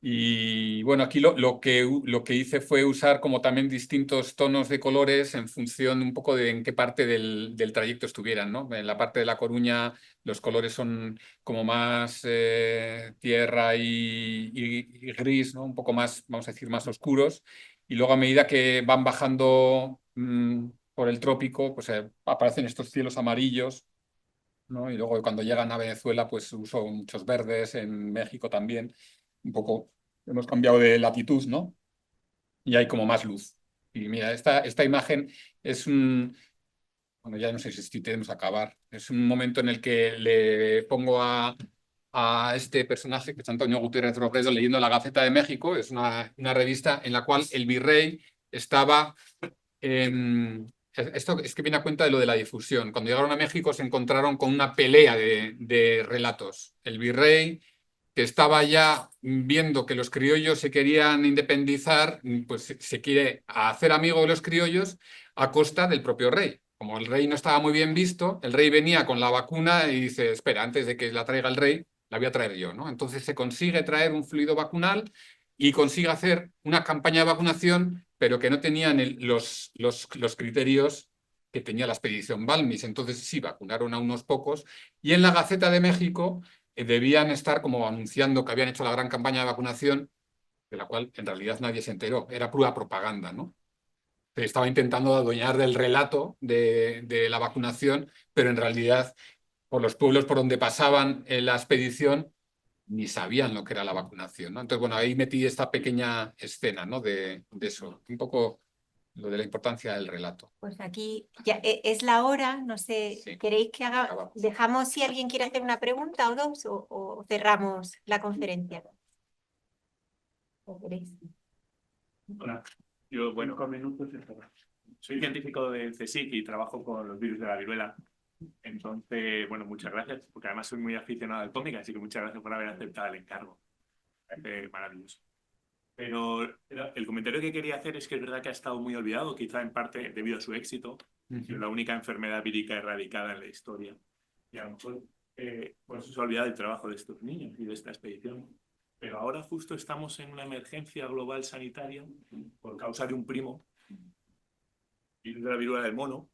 Speaker 3: Y bueno, aquí lo que hice fue usar como también distintos tonos de colores en función un poco de en qué parte del trayecto estuvieran, ¿no? En la parte de La Coruña los colores son como más tierra y gris, ¿no? Un poco más, vamos a decir, más oscuros. Y luego a medida que van bajando por el trópico, pues aparecen estos cielos amarillos, ¿no? Y luego cuando llegan a Venezuela, pues uso muchos verdes, en México también. Un poco hemos cambiado de latitud, ¿no? Y hay como más luz. Y mira, esta imagen es bueno, ya no sé si tenemos que acabar. Es un momento en el que le pongo a este personaje, que es Antonio Gutiérrez Robledo, leyendo La Gaceta de México. Es una revista en la cual el virrey estaba... esto es que viene a cuenta de lo de la difusión. Cuando llegaron a México se encontraron con una pelea de relatos. El virrey, que estaba ya viendo que los criollos se querían independizar, pues se quiere hacer amigo de los criollos a costa del propio rey. Como el rey no estaba muy bien visto, el rey venía con la vacuna y dice, espera, antes de que la traiga el rey, la voy a traer yo, ¿no? Entonces se consigue traer un fluido vacunal y consigue hacer una campaña de vacunación, pero que no tenían los criterios que tenía la expedición Balmis. Entonces sí, vacunaron a unos pocos. Y en la Gaceta de México debían estar como anunciando que habían hecho la gran campaña de vacunación, de la cual en realidad nadie se enteró. Era pura propaganda, ¿no? Se estaba intentando adueñar del relato de la vacunación, pero en realidad por los pueblos por donde pasaban en la expedición ni sabían lo que era la vacunación, ¿no? Entonces, bueno, ahí metí esta pequeña escena, ¿no? de eso. Un poco lo de la importancia del relato.
Speaker 2: Pues aquí ya es la hora, no sé,
Speaker 3: Sí.
Speaker 2: ¿queréis que
Speaker 3: Acabamos.
Speaker 2: dejamos si alguien quiere hacer una pregunta o dos o cerramos la conferencia? ¿O queréis?
Speaker 5: Hola, yo, bueno,
Speaker 1: 5 minutos y cerramos.
Speaker 5: soy científico de CSIC y trabajo con los virus de la viruela. Entonces, bueno, muchas gracias, porque además soy muy aficionado al cómic, así que muchas gracias por haber aceptado el encargo. Me parece maravilloso. Pero el comentario que quería hacer es que es verdad que ha estado muy olvidado, quizá en parte debido a su éxito. Es la única enfermedad vírica erradicada en la historia. Y a lo mejor por eso se ha olvidado el trabajo de estos niños y de esta expedición. Pero ahora justo estamos en una emergencia global sanitaria por causa de un primo, virus de la viruela del mono.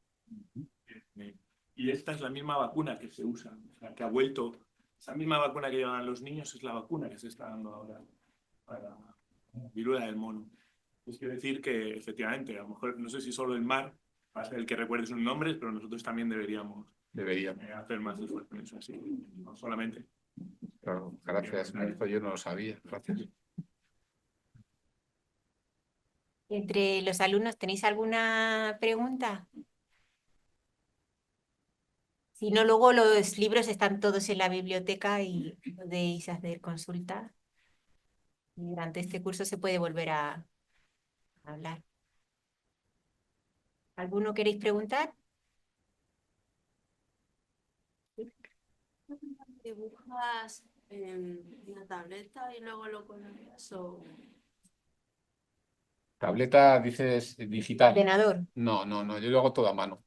Speaker 5: Y esta es la misma vacuna que se usa, o sea, que ha vuelto. Esa misma vacuna que llevan los niños es la vacuna que se está dando ahora para la viruela del mono. Es quiere decir que, efectivamente, a lo mejor, no sé si solo el mar va a ser el que recuerde sus nombres, pero nosotros también deberíamos hacer más esfuerzo en eso, así, no solamente.
Speaker 3: Claro, gracias. Esto yo no lo sabía. Gracias.
Speaker 2: Entre los alumnos, ¿tenéis alguna pregunta? Si no, luego los libros están todos en la biblioteca y podéis hacer consulta. Y durante este curso se puede volver a hablar. ¿Alguno queréis preguntar?
Speaker 6: ¿Dibujas en la tableta y luego lo coloreas o...?
Speaker 3: Tableta, dices, digital.
Speaker 2: Ordenador.
Speaker 3: No, yo lo hago todo a mano.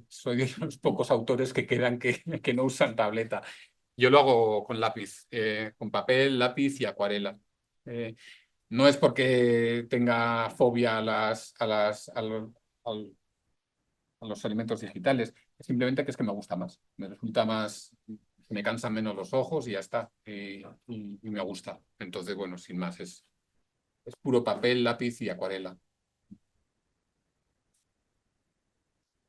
Speaker 3: Soy de los pocos autores que quedan que no usan tableta. Yo lo hago con lápiz, con papel, lápiz y acuarela. No es porque tenga fobia a los elementos digitales, es simplemente que es que me gusta más. Me resulta más, me cansan menos los ojos y ya está. Y me gusta. Entonces, bueno, sin más, es puro papel, lápiz y acuarela.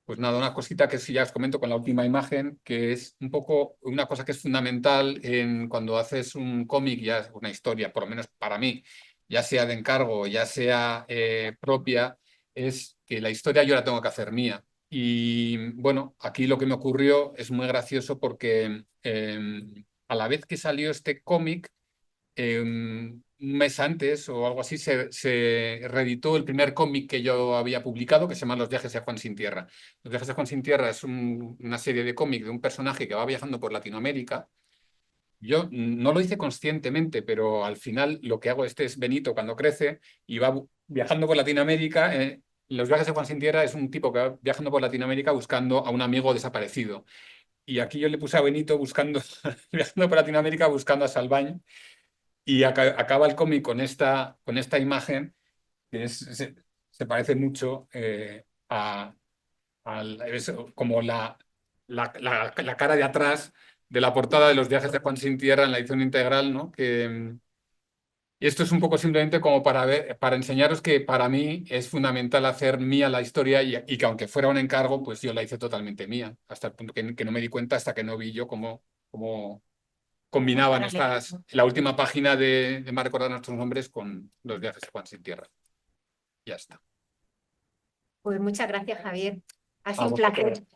Speaker 3: Pues nada, una cosita que sí ya os comento con la última imagen, que es un poco una cosa que es fundamental cuando haces un cómic, ya una historia, por lo menos para mí, ya sea de encargo, ya sea propia, es que la historia yo la tengo que hacer mía. Y bueno, aquí lo que me ocurrió es muy gracioso porque a la vez que salió este cómic, un mes antes o algo así se reeditó el primer cómic que yo había publicado, que se llama Los viajes de Juan Sin Tierra. Los viajes de Juan Sin Tierra es una serie de cómics de un personaje que va viajando por Latinoamérica. Yo no lo hice conscientemente, pero al final lo que hago es Benito cuando crece y va viajando por Latinoamérica. Los viajes de Juan Sin Tierra es un tipo que va viajando por Latinoamérica buscando a un amigo desaparecido. Y aquí yo le puse a Benito viajando por Latinoamérica buscando a Salvañ. Y acaba el cómic con esta imagen que se parece mucho como la cara de atrás de la portada de Los viajes de Juan Sin Tierra en la edición integral, ¿no? Y esto es un poco simplemente como para enseñaros que para mí es fundamental hacer mía la historia y que aunque fuera un encargo, pues yo la hice totalmente mía, hasta el punto que no me di cuenta hasta que no vi yo cómo combinaban la última página de Más recordar nuestros nombres con Los viajes de Juan Sin Tierra. Ya está.
Speaker 2: Pues muchas gracias, Javier. Ha
Speaker 3: A
Speaker 2: sido un
Speaker 3: vosotros.
Speaker 2: placer.